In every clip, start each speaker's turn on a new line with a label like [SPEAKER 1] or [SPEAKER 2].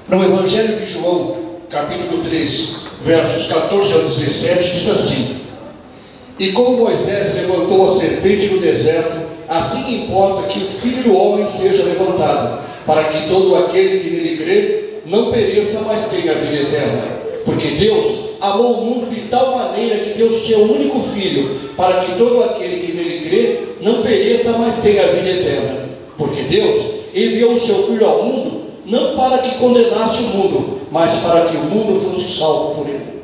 [SPEAKER 1] No Evangelho de João, capítulo 3, versos 14 ao 17, diz assim: E como Moisés levantou a serpente no deserto, assim importa que o Filho do Homem seja levantado, para que todo aquele que nele crê não pereça, mas tenha a vida eterna. Porque Deus amou o mundo de tal maneira que deu seu único Filho, para que todo aquele que nele crê não pereça, mas tenha a vida eterna. Porque Deus enviou o seu Filho ao mundo, não para que condenasse o mundo, mas para que o mundo fosse salvo por ele.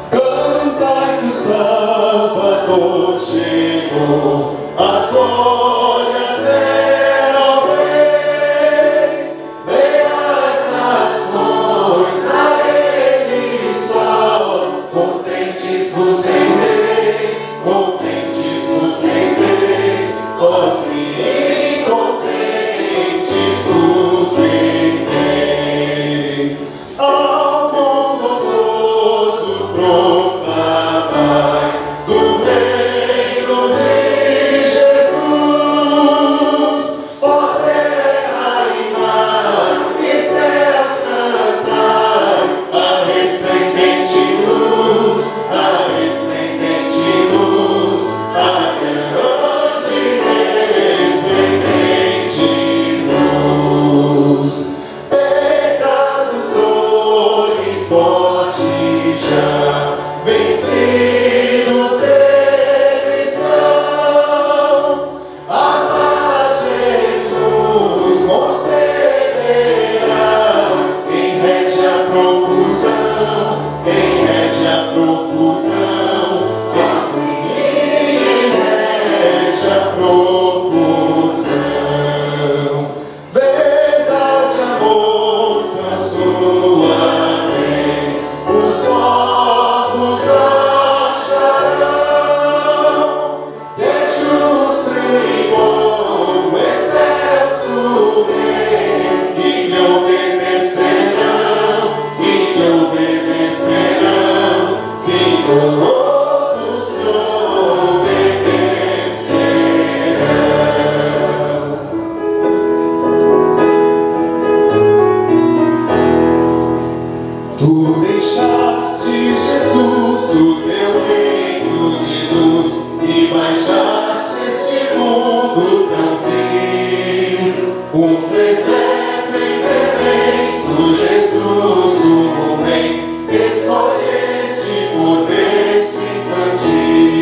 [SPEAKER 2] Cantai que o Salvador chegou, a glória dela ao Rei. Dê as nações a ele só, contentes vos rendei, contentes vos rendei, ó sim, contentes vos rendei. Ao bondoso proclamai do reino de Jesus, ó terra e mar e céus cantai a resplendente luz, a resplendente luz, a grande resplendente luz. Pecados, dores, morte já vencidos eles são. A paz Jesus concederá em régia profusão, em régia profusão, enfim, em régia profusão. Verdade, amor são sua lei, os mortos acharão que é justo e bom, excelso Rei, e lhe obedecerão, sim, todos lhe obedecerão. Tu deixaste, Jesus, o teu reino de luz e baixaste este mundo tão vil. Um presépio em Belém, tu, Jesus, o homem, escolheste por berço infantil.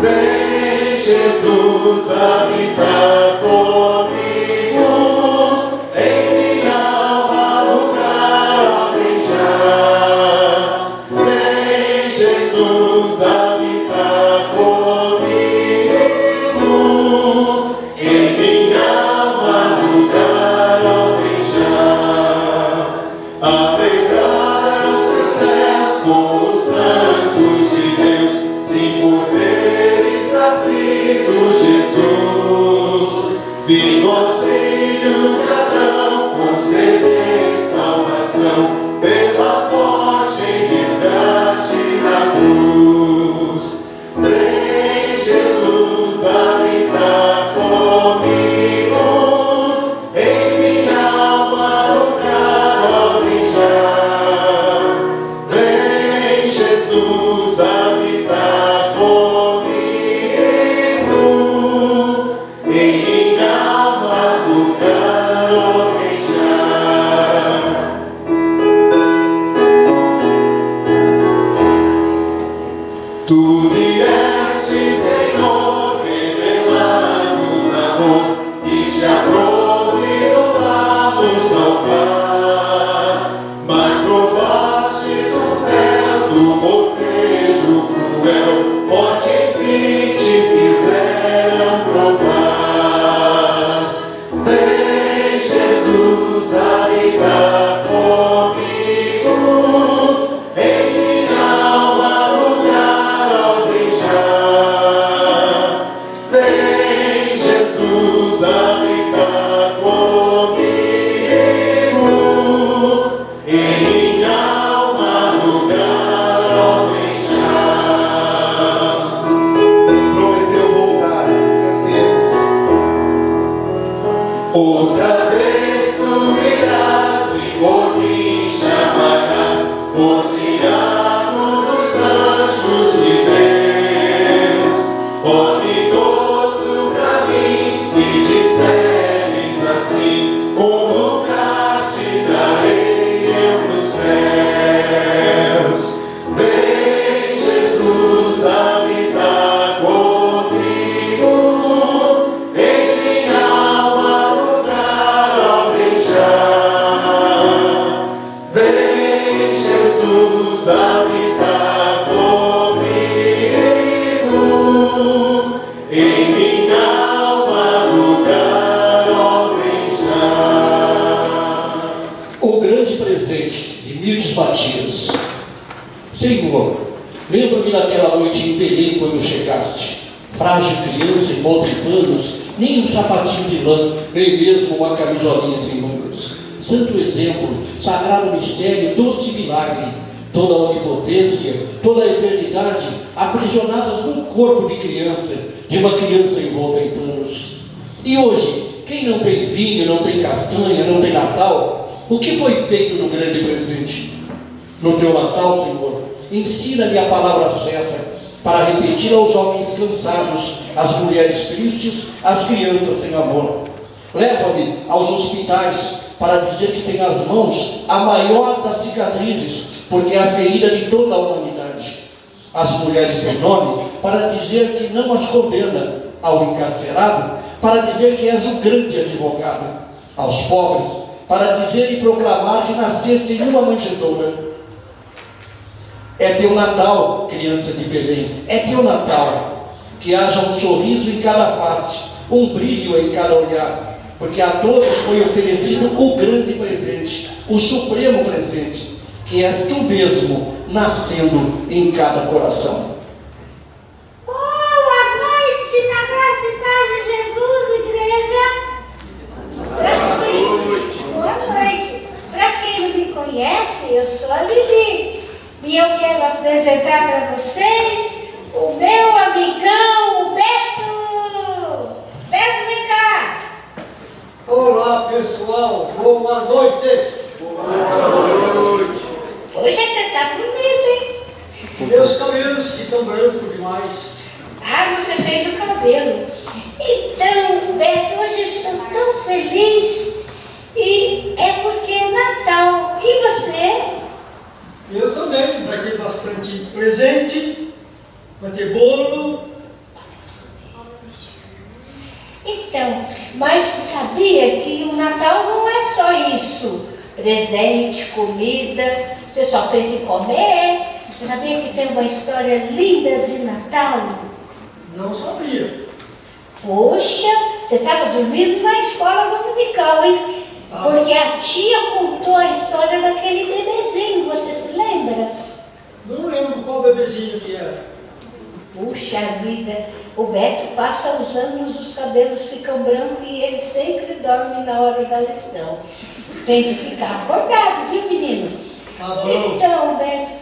[SPEAKER 2] Vem, Jesus, habitar comigo, em minha alma lugar almejar. Vem, Jesus, habitar comigo, em minha alma lugar almejar. Alegraram-se os céus com os santos de Deus, sim, por teres nascido Jesus. Vindo aos filhos de Adão, conceder salvação, pela morte em resgate na cruz. Vem, Jesus, habitar comigo, em minha alma lugar almejar. Vem, Jesus, habitar comigo, em minha alma
[SPEAKER 1] aquela noite em Belém quando chegaste? Frágil criança envolta em panos, nem um sapatinho de lã, nem mesmo uma camisolinha sem mangas. Santo exemplo, sagrado mistério, doce milagre, toda a onipotência, toda a eternidade, aprisionadas num corpo de criança, de uma criança envolta em panos. E hoje, quem não tem vinho, não tem castanha, não tem Natal, o que foi feito no grande presente? No teu Natal, Senhor, ensina-me a palavra certa, para repetir aos homens cansados, às mulheres tristes, às crianças sem amor. Leva-me aos hospitais para dizer que tem as mãos a maior das cicatrizes, porque é a ferida de toda a humanidade. As mulheres sem nome, para dizer que não as condena. Ao encarcerado, para dizer que és o grande advogado. Aos pobres, para dizer e proclamar que nasceste em uma manjedoura. É teu Natal, criança de Belém, é teu Natal, que haja um sorriso em cada face, um brilho em cada olhar, porque a todos foi oferecido o grande presente, o supremo presente, que és tu mesmo, nascendo em cada coração.
[SPEAKER 3] Boa noite, na graça e paz de Jesus, igreja. Boa noite. Para quem não me conhece, eu sou a Lili. E eu quero apresentar para vocês o meu amigão, o Beto. Beto, vem cá.
[SPEAKER 4] Olá pessoal, boa noite.
[SPEAKER 3] Hoje você está bonito, hein?
[SPEAKER 4] Meus cabelos que estão brancos demais.
[SPEAKER 3] Ah, você fez o cabelo. Então, Beto, hoje eu estou tão feliz. E é porque é Natal. E você?
[SPEAKER 4] Eu também, vai ter bastante presente, vai ter bolo.
[SPEAKER 3] Então, mas você sabia que o Natal não é só isso? Presente, comida, você só pensa em comer. Você sabia que tem uma história linda de Natal?
[SPEAKER 4] Não sabia.
[SPEAKER 3] Poxa, você estava dormindo na escola dominical, hein? Porque a tia contou a história daquele bebezinho, você se lembra?
[SPEAKER 4] Não lembro qual bebezinho que era.
[SPEAKER 3] Puxa vida, o Beto passa os anos, os cabelos ficam brancos e ele sempre dorme na hora da lição. Tem que ficar acordado, viu, menino?
[SPEAKER 4] Tá bom.
[SPEAKER 3] Então, Beto,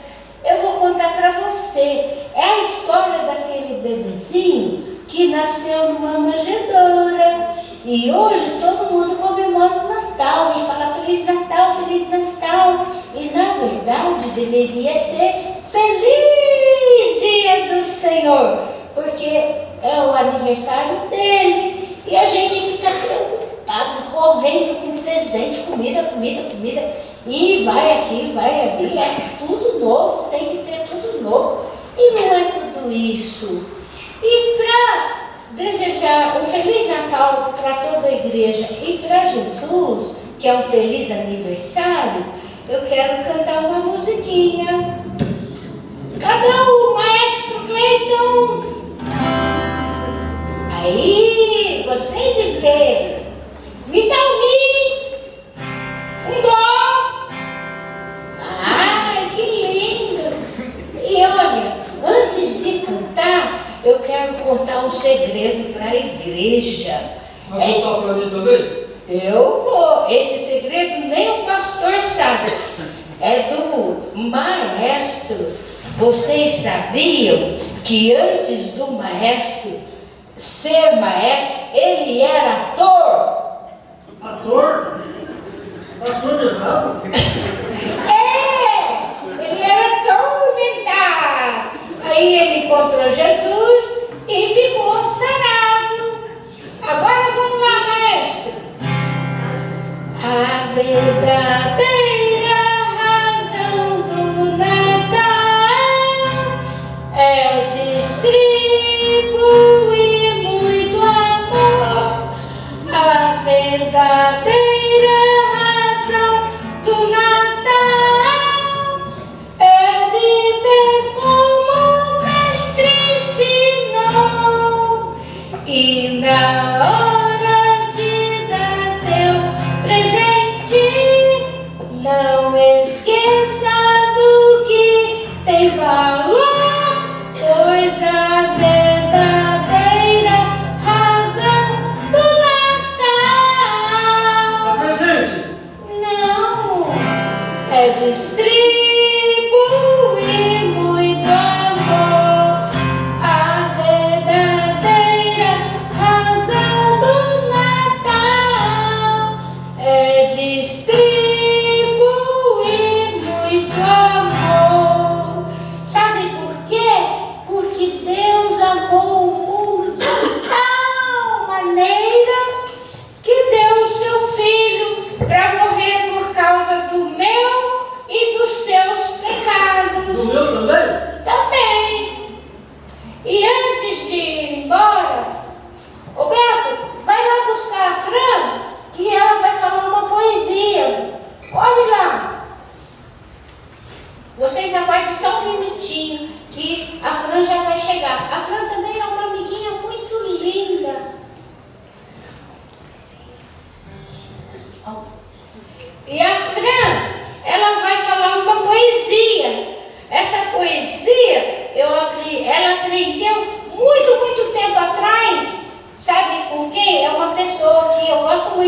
[SPEAKER 3] eu vou contar para você. É a história daquele bebezinho que nasceu numa manjedoura. E hoje todo mundo comemora o Natal e fala Feliz Natal, Feliz Natal. E na verdade deveria ser Feliz Dia do Senhor, porque é o aniversário dele. E a gente fica preocupado, correndo com presente, comida, comida, comida. E vai aqui, vai ali, é tudo novo, tem que ter tudo novo. E não é tudo isso. E para desejar um Feliz Natal para toda a igreja e para Jesus, que é um feliz aniversário, eu quero cantar uma musiquinha. Cadê o maestro Cleiton? Aí, gostei de ver. Me dá um mi, um dó. Ai, que lindo. E olha, antes de cantar, eu quero contar um segredo para a igreja.
[SPEAKER 4] Vai contar para mim também?
[SPEAKER 3] Eu vou. Esse segredo nem o pastor sabe. É do maestro. Vocês sabiam que antes do maestro ser maestro, ele era ator?
[SPEAKER 4] Ator? Ator de nada?
[SPEAKER 3] Ele era ator militar. Aí ele encontrou Jesus e ficou sarado. Agora vamos lá, maestro. A verdadeira razão do Natal é o distribuir muito amor. A verdadeira razão do Natal é viver como o mestre ensinou. E na hora de dar seu presente, não esqueça do que tem valor. O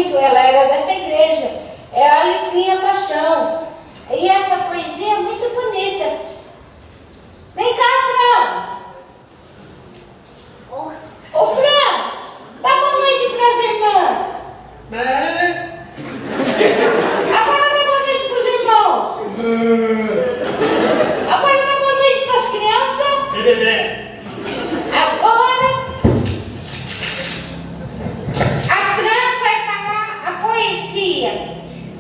[SPEAKER 3] muito, ela era dessa igreja. É a Alicinha Paixão. E essa poesia é muito bonita. Vem cá, Fran. Ô, Fran, dá boa noite para as irmãs. Agora dá boa noite para os irmãos. Agora dá boa noite para as crianças. Agora, a Fran vai falar a poesia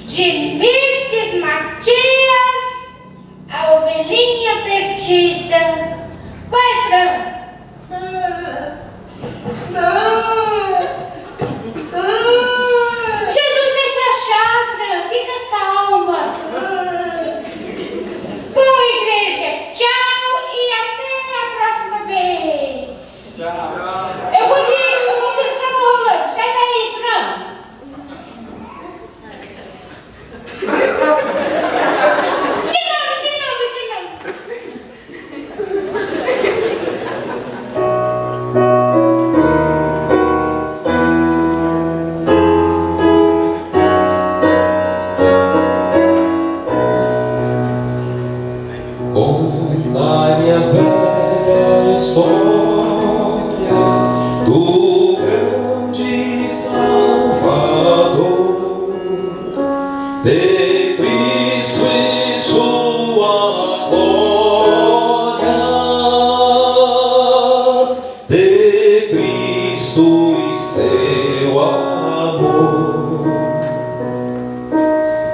[SPEAKER 3] de Mirtes Matias, A Ovelhinha Perdida. Vai, Fran. Jesus vai te achar, Fran. Fica calma. Bom, igreja, tchau e até a próxima vez.
[SPEAKER 4] Tchau.
[SPEAKER 3] Eu vou buscar o Rolando. Sai daí, Fran. De novo.
[SPEAKER 2] Contai a velha história do grande Salvador, de Cristo e sua glória, de Cristo e seu amor.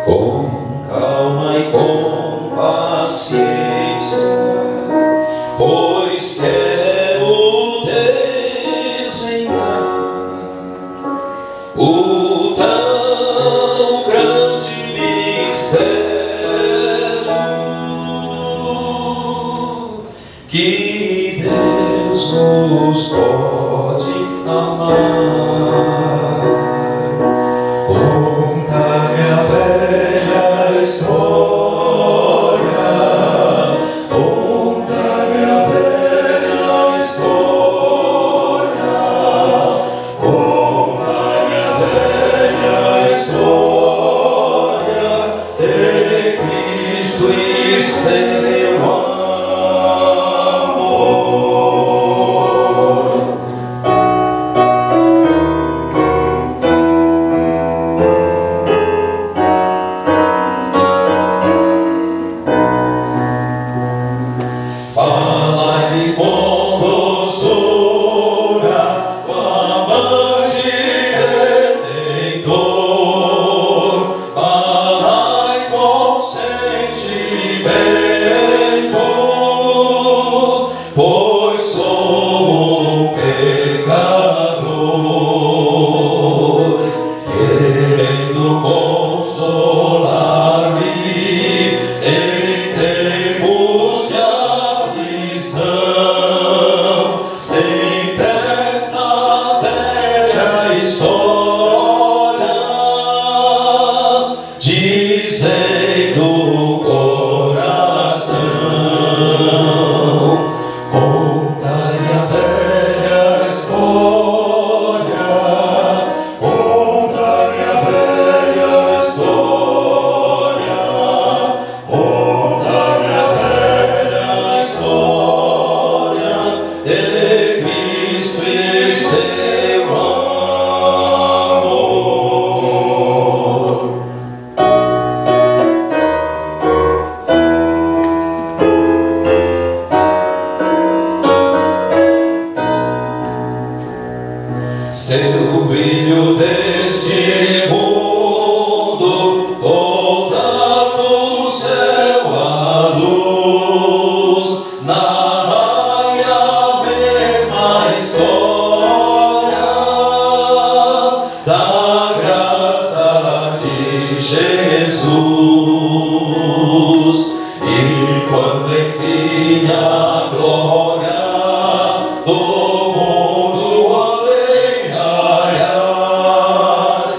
[SPEAKER 2] Com calma e com paciência, pois quero desenhar o tão grande mistério que Deus nos pode amar. Conta-me a velha história, conta-me a velha história, conta-me a velha história de Cristo e seu amor. Falai-me com doçura, com amante redentor. Falai com sentimento, pois sou um pecador, querendo consolar-me em tempos de aflição. Sempre esta velha história, dizendo o coração. Conta-me a velha história, conta-me a velha história, conta-me a velha história de Cristo e seu amor. Seu brilho deste mundo, toda do céu a luz, narrai a mesma história da graça de Jesus. E quando enfim a glória do mundo além raiar,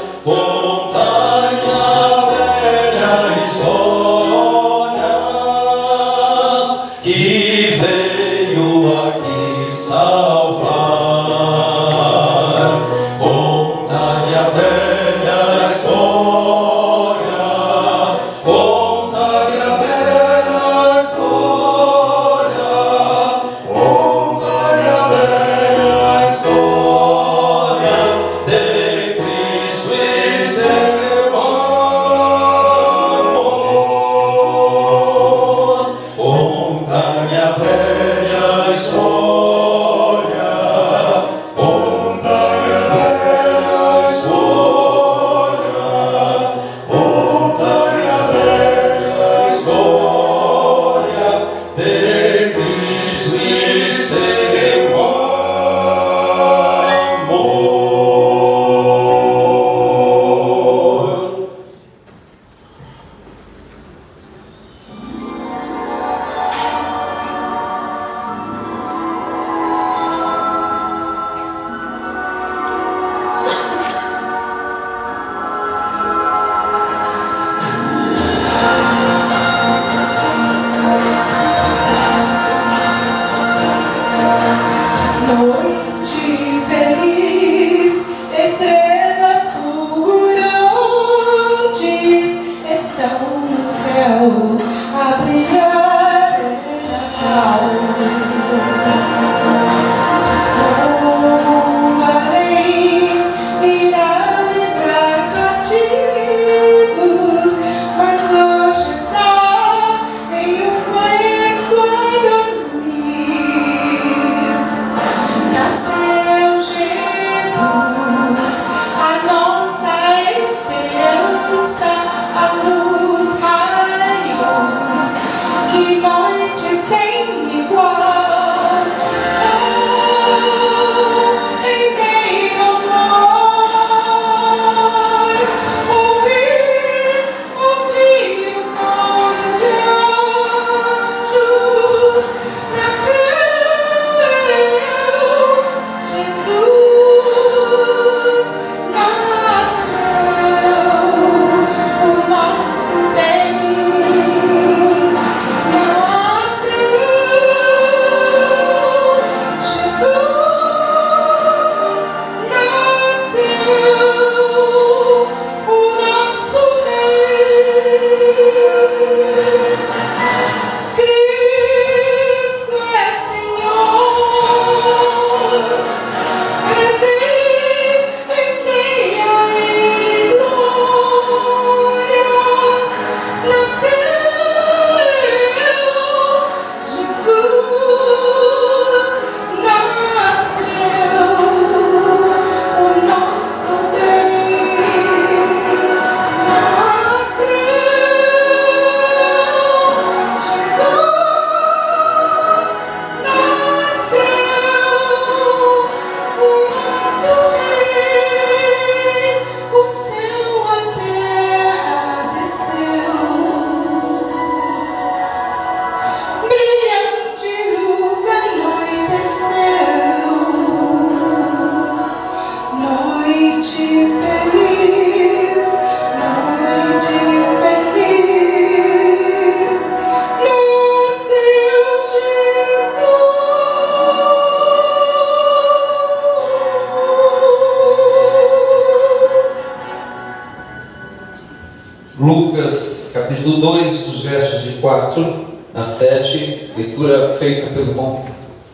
[SPEAKER 2] Lucas, capítulo 2, dos versos de 4 a 7, leitura feita pelo irmão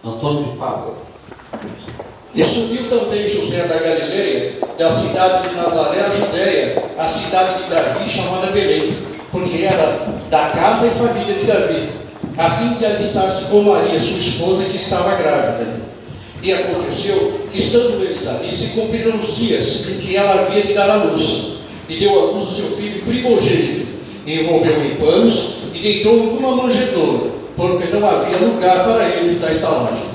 [SPEAKER 2] Antônio de Pádua.
[SPEAKER 1] E subiu também José da Galileia, da cidade de Nazaré, a Judéia, a cidade de Davi, chamada Belém, porque era da casa e família de Davi, a fim de alistar-se com Maria, sua esposa, que estava grávida. E aconteceu que, estando eles ali, se cumpriram os dias em que ela havia de dar à luz, e deu à luz o seu filho primogênito, e envolveu-o em panos, e deitou-o numa manjedoura, porque não havia lugar para eles na estalagem.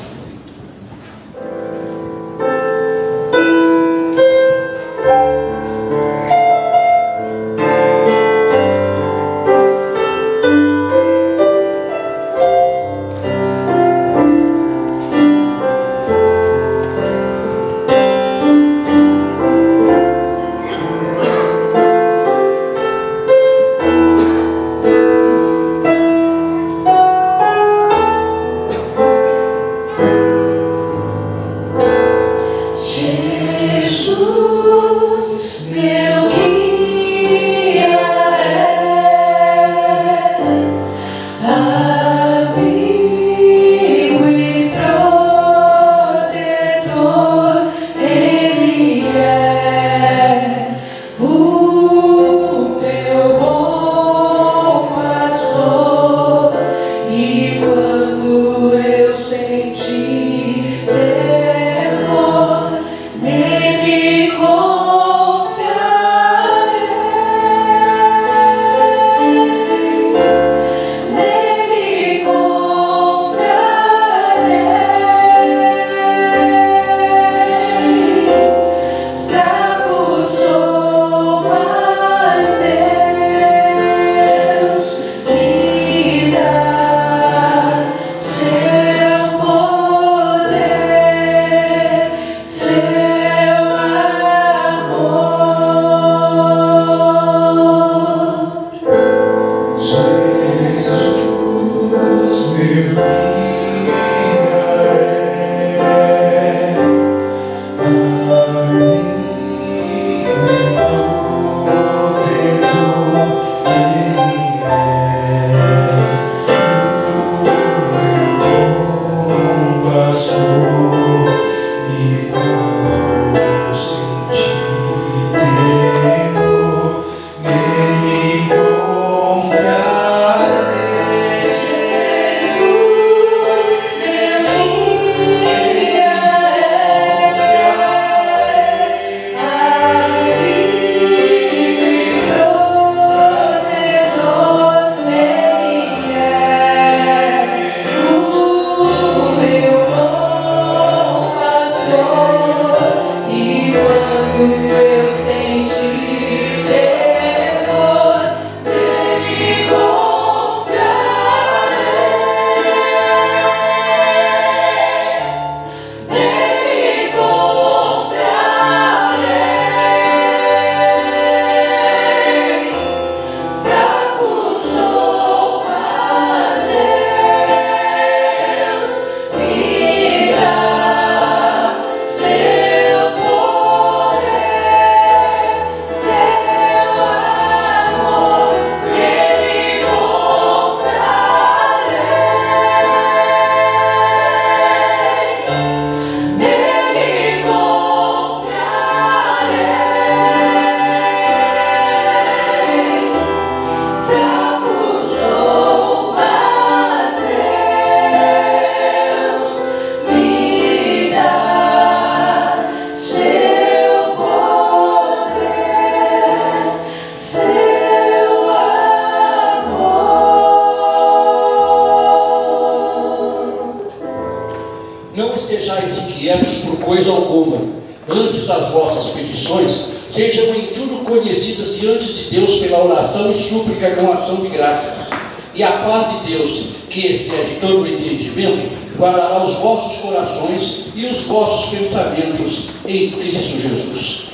[SPEAKER 1] Não estejais inquietos por coisa alguma, antes as vossas petições sejam em tudo conhecidas diante de Deus pela oração e súplica com ação de graças. E a paz de Deus, que excede todo o entendimento, guardará os vossos corações e os vossos pensamentos em Cristo Jesus.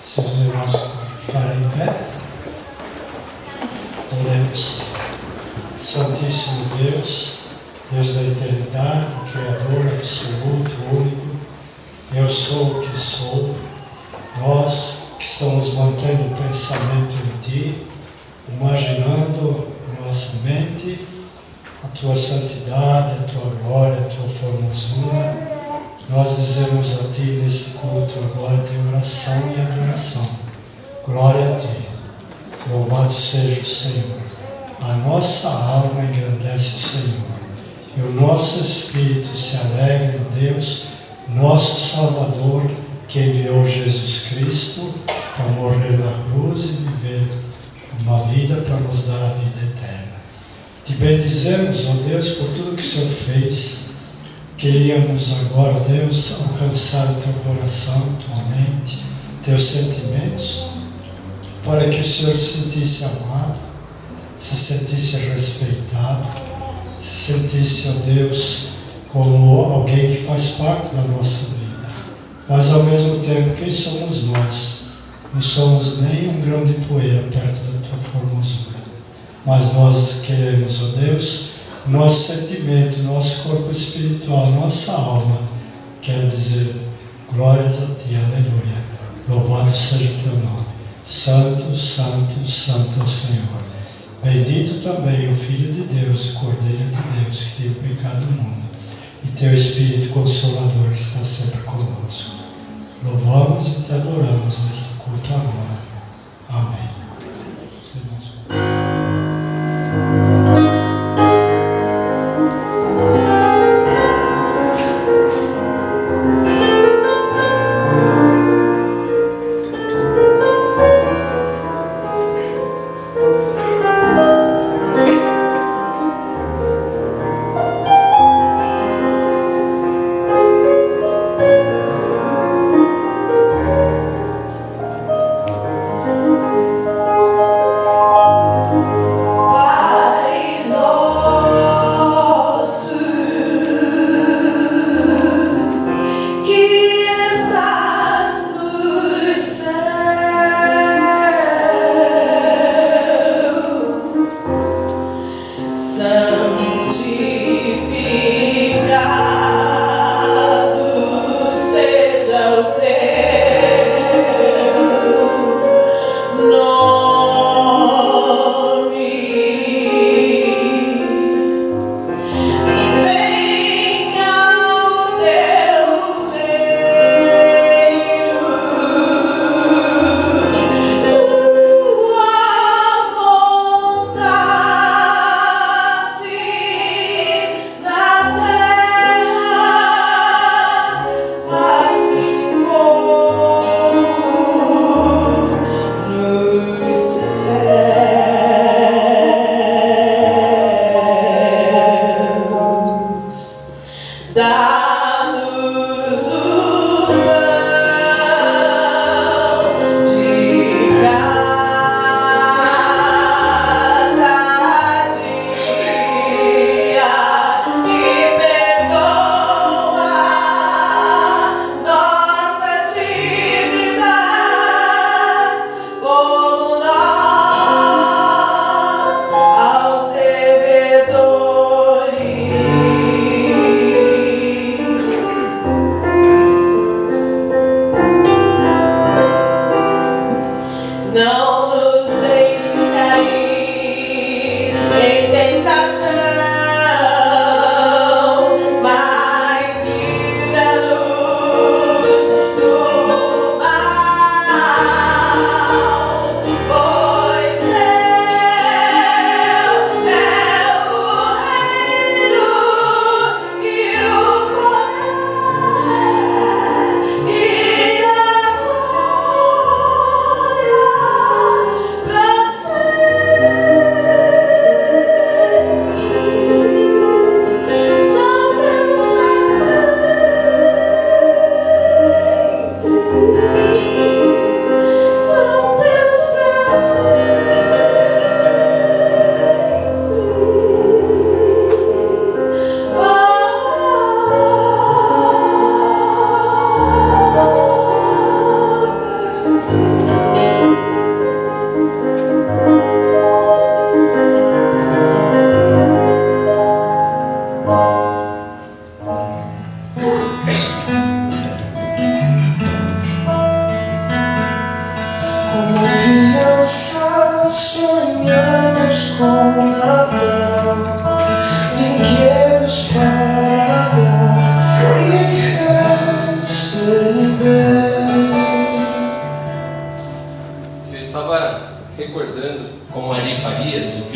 [SPEAKER 4] Se os irmãos ficarem em pé, oremos. Santíssimo Deus, Deus da eternidade, Criador absoluto, único, eu sou o que sou. Nós que estamos mantendo o pensamento em Ti, imaginando em nossa mente a Tua santidade, a Tua glória, a Tua formosura. Nós dizemos a Ti nesse culto agora de oração e adoração: glória a Ti, louvado seja o Senhor. A nossa alma engrandece o Senhor e o nosso espírito se alegra em Deus, nosso Salvador, que enviou Jesus Cristo para morrer na cruz e viver uma vida para nos dar a vida eterna. Te bendizemos, ó Deus, por tudo que o Senhor fez. Queríamos agora, ó Deus, alcançar o Teu coração, Tua mente, Teus sentimentos, para que o Senhor se sentisse amado, se sentisse respeitado, se sentisse, ó Deus, como alguém que faz parte da nossa vida. Mas ao mesmo tempo, quem somos nós? Não somos nem um grão de poeira perto da Tua formosura. Mas nós queremos, ó Deus, nosso sentimento, nosso corpo espiritual, nossa alma, quer dizer glórias a Ti, aleluia. Louvado seja o Teu nome. Santo, santo, santo é o Senhor. Bendito também o Filho de Deus, o Cordeiro de Deus, que tira o pecado do mundo. E Teu Espírito Consolador que está sempre conosco. Louvamos e Te adoramos neste culto agora. Amém.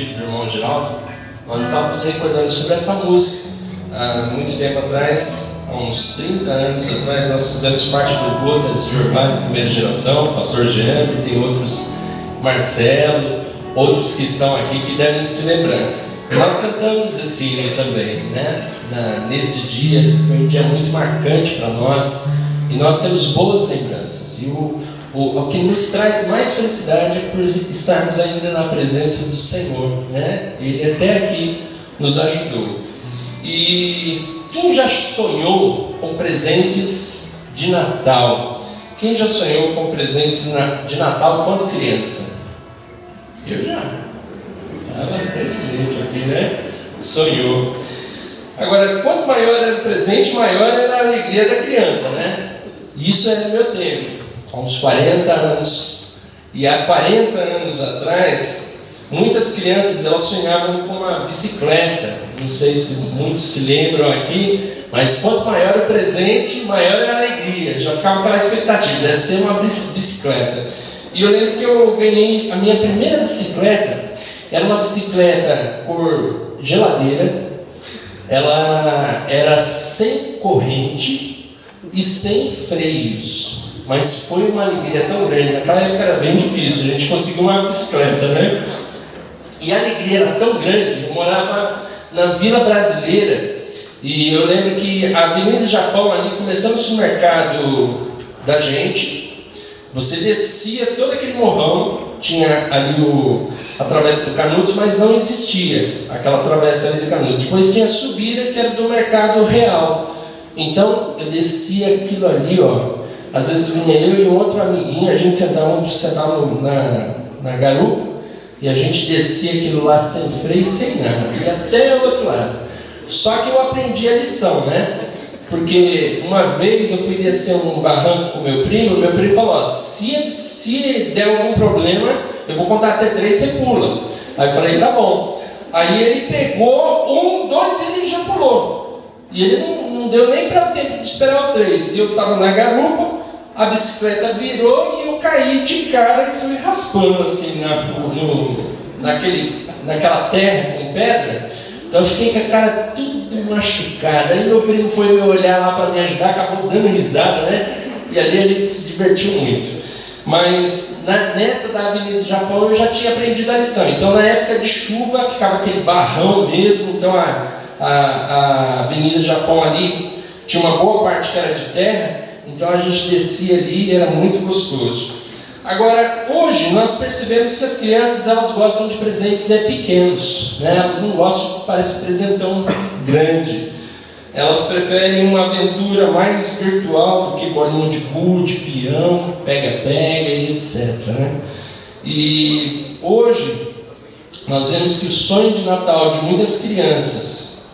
[SPEAKER 5] filho do irmão Geraldo, nós estávamos recordando sobre essa música. Há muito tempo atrás, há uns 30 anos atrás, nós fizemos parte do Gotas de Urbano, primeira geração, pastor Jean, e tem outros, Marcelo, outros que estão aqui que devem se lembrar. E nós cantamos esse hino também, né? Nesse dia, foi um dia muito marcante para nós, e nós temos boas lembranças. E o que nos traz mais felicidade é por estarmos ainda na presença do Senhor, né? Ele até aqui nos ajudou. E quem já sonhou com presentes de Natal? Quem já sonhou com presentes de Natal quando criança? Eu já. Há bastante gente aqui, né? Sonhou. Agora, quanto maior era o presente, maior era a alegria da criança, né? Isso era meu tempo, há uns 40 anos. E há 40 anos atrás, muitas crianças elas sonhavam com uma bicicleta. Não sei se muitos se lembram aqui, mas quanto maior o presente, maior era a alegria. Já ficava aquela expectativa, deve ser uma bicicleta. E eu lembro que eu ganhei a minha primeira bicicleta. Era uma bicicleta cor geladeira. Ela era sem corrente e sem freios. Mas foi uma alegria tão grande. Naquela época era bem difícil, a gente conseguiu uma bicicleta, né? E a alegria era tão grande. Eu morava na Vila Brasileira, e eu lembro que a Avenida do Japão, ali, começando o supermercado da gente, você descia todo aquele morrão, tinha ali a travessa do Canudos, mas não existia aquela travessa ali do Canudos. Depois tinha a subida, que era do Mercado Real. Então eu descia aquilo ali, ó. Às vezes vinha eu e um outro amiguinho, a gente sentava na garupa, e a gente descia aquilo lá sem freio, sem nada, e até o outro lado. Só que eu aprendi a lição, né? Porque uma vez eu fui descer um barranco com meu primo falou, ó, se der algum problema, eu vou contar até 3, você pula. Aí eu falei, tá bom. Aí ele pegou 1, 2 e ele já pulou. E ele não deu nem para o tempo de esperar o 3. E eu estava na garupa, a bicicleta virou e eu caí de cara e fui raspando assim naquela terra com pedra. Então eu fiquei com a cara tudo machucada. Aí meu primo foi me olhar lá para me ajudar, acabou dando risada, né? E ali a gente se divertiu muito. Mas nessa da Avenida do Japão eu já tinha aprendido a lição. Então na época de chuva ficava aquele barrão mesmo. Então a Avenida do Japão ali tinha uma boa parte que era de terra. Então a gente descia ali e era muito gostoso. Agora, hoje nós percebemos que as crianças elas gostam de presentes pequenos, né? Elas não gostam, parece, presentão grande. Elas preferem uma aventura mais virtual do que bolinho de gude, peão, pega-pega e etc, né? E hoje nós vemos que o sonho de Natal de muitas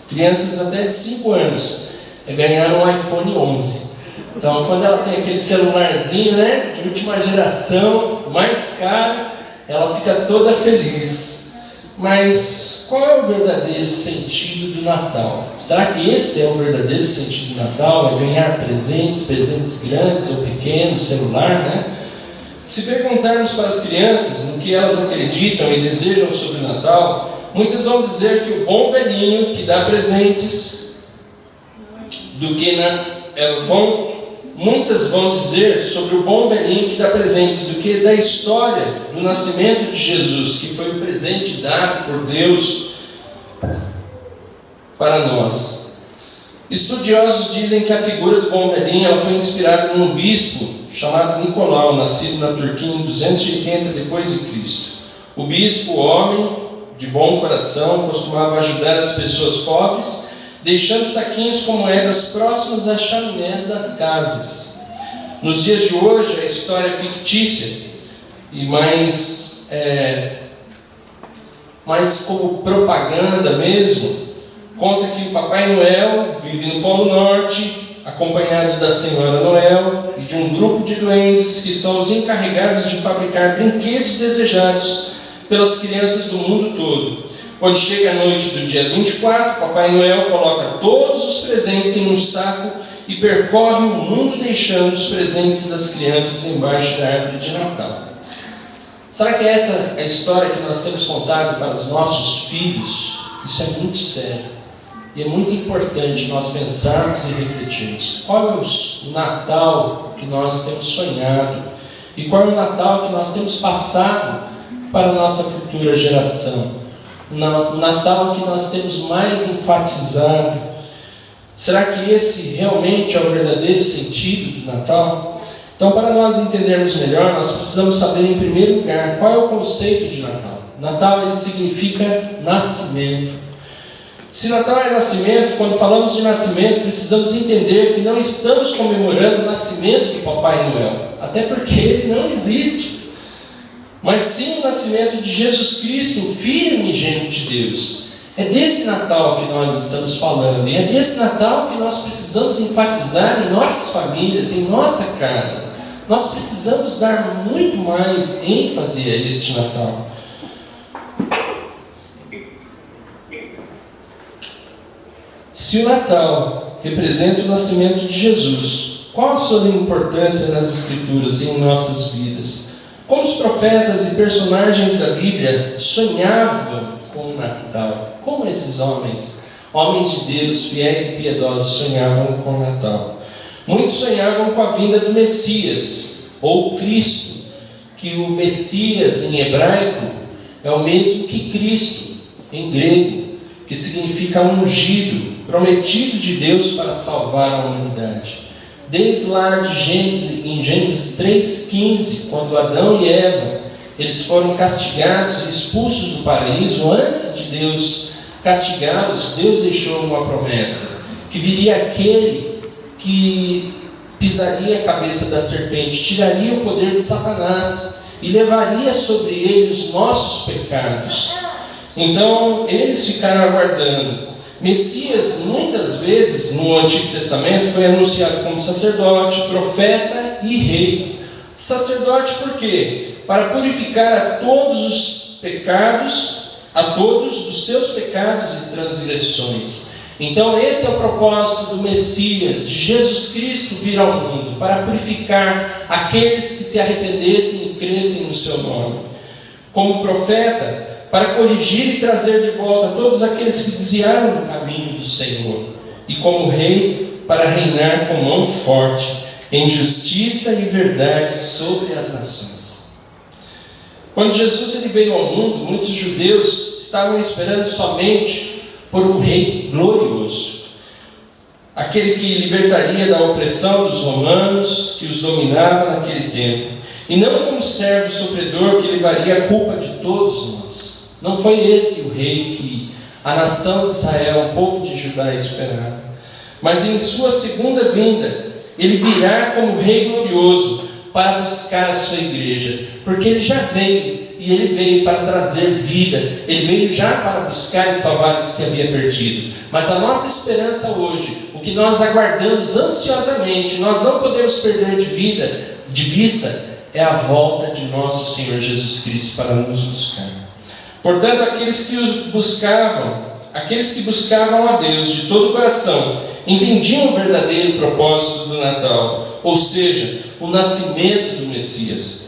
[SPEAKER 5] crianças até de 5 anos, é ganhar um iPhone 11. Então, quando ela tem aquele celularzinho, né, de última geração, mais caro, ela fica toda feliz. Mas qual é o verdadeiro sentido do Natal? Será que esse é o verdadeiro sentido do Natal? É ganhar presentes grandes ou pequenos, celular, né? Se perguntarmos para as crianças no que elas acreditam e desejam sobre o Natal, muitas vão dizer que o bom velhinho que dá presentes Muitas vão dizer sobre o bom velhinho que dá presentes do que da história do nascimento de Jesus, que foi o presente dado por Deus para nós. Estudiosos dizem que a figura do bom velhinho ela foi inspirada num bispo chamado Nicolau, nascido na Turquia em 280 d.C. O bispo, homem de bom coração, costumava ajudar as pessoas pobres, deixando saquinhos com moedas próximas às chaminés das casas. Nos dias de hoje, a história é fictícia e mais como propaganda mesmo, conta que o Papai Noel vive no Polo Norte, acompanhado da Senhora Noel e de um grupo de duendes que são os encarregados de fabricar brinquedos desejados pelas crianças do mundo todo. Quando chega a noite do dia 24, Papai Noel coloca todos os presentes em um saco e percorre o mundo deixando os presentes das crianças embaixo da árvore de Natal. Será que essa é a história que nós temos contado para os nossos filhos? Isso é muito sério. E é muito importante nós pensarmos e refletirmos. Qual é o Natal que nós temos sonhado? E qual é o Natal que nós temos passado para a nossa futura geração? O Natal que nós temos mais enfatizado? Será que esse realmente é o verdadeiro sentido do Natal? Então, para nós entendermos melhor, nós precisamos saber, em primeiro lugar, qual é o conceito de Natal. Natal, ele significa nascimento. Se Natal é nascimento, quando falamos de nascimento, precisamos entender que não estamos comemorando o nascimento de Papai Noel, até porque ele não existe, mas sim o nascimento de Jesus Cristo, o Filho unigênito de Deus. É desse Natal que nós estamos falando, e é desse Natal que nós precisamos enfatizar em nossas famílias, em nossa casa. Nós precisamos dar muito mais ênfase a este Natal. Se o Natal representa o nascimento de Jesus, qual a sua importância nas Escrituras e em nossas vidas? Como os profetas e personagens da Bíblia sonhavam com o Natal? Como esses homens de Deus, fiéis e piedosos, sonhavam com o Natal? Muitos sonhavam com a vinda do Messias, ou Cristo, que o Messias em hebraico é o mesmo que Cristo em grego, que significa ungido, prometido de Deus para salvar a humanidade. Desde lá de em Gênesis 3,15, quando Adão e Eva eles foram castigados e expulsos do paraíso, antes de Deus castigá-los, Deus deixou uma promessa, que viria aquele que pisaria a cabeça da serpente, tiraria o poder de Satanás e levaria sobre ele os nossos pecados. Então eles ficaram aguardando. Messias, muitas vezes no Antigo Testamento, foi anunciado como sacerdote, profeta e rei. Sacerdote por quê? Para purificar a todos os pecados, a todos dos seus pecados e transgressões. Então esse é o propósito do Messias, de Jesus Cristo vir ao mundo, para purificar aqueles que se arrependessem e crescem no seu nome. Como profeta, para corrigir e trazer de volta todos aqueles que desviaram do caminho do Senhor. E como rei, para reinar com mão forte, em justiça e verdade sobre as nações. Quando Jesus ele veio ao mundo, muitos judeus estavam esperando somente por um rei glorioso, aquele que libertaria da opressão dos romanos, que os dominava naquele tempo, e não como servo sofredor que levaria a culpa de todos nós. Não foi esse o rei que a nação de Israel, o povo de Judá, esperava. Mas em sua segunda vinda, ele virá como rei glorioso para buscar a sua igreja, porque ele já veio, e ele veio para trazer vida, ele veio já para buscar e salvar o que se havia perdido. Mas a nossa esperança hoje, o que nós aguardamos ansiosamente, nós não podemos perder de vista, é a volta de nosso Senhor Jesus Cristo para nos buscar. Portanto, aqueles que buscavam a Deus de todo o coração, entendiam o verdadeiro propósito do Natal, ou seja, o nascimento do Messias.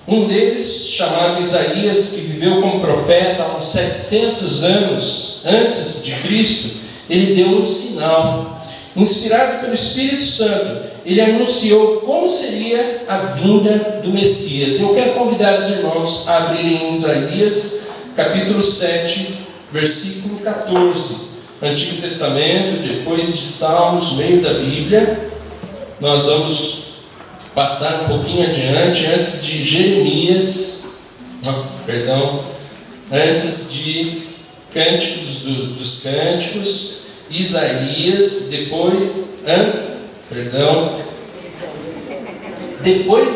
[SPEAKER 5] Um deles, chamado Isaías, que viveu como profeta há uns 700 anos antes de Cristo, ele deu um sinal. Inspirado pelo Espírito Santo, ele anunciou como seria a vinda do Messias. Eu quero convidar os irmãos a abrirem Isaías, capítulo 7, versículo 14. Antigo Testamento, depois de Salmos, meio da Bíblia. Nós vamos passar um pouquinho adiante, antes de antes de Cânticos dos Cânticos, Isaías, depois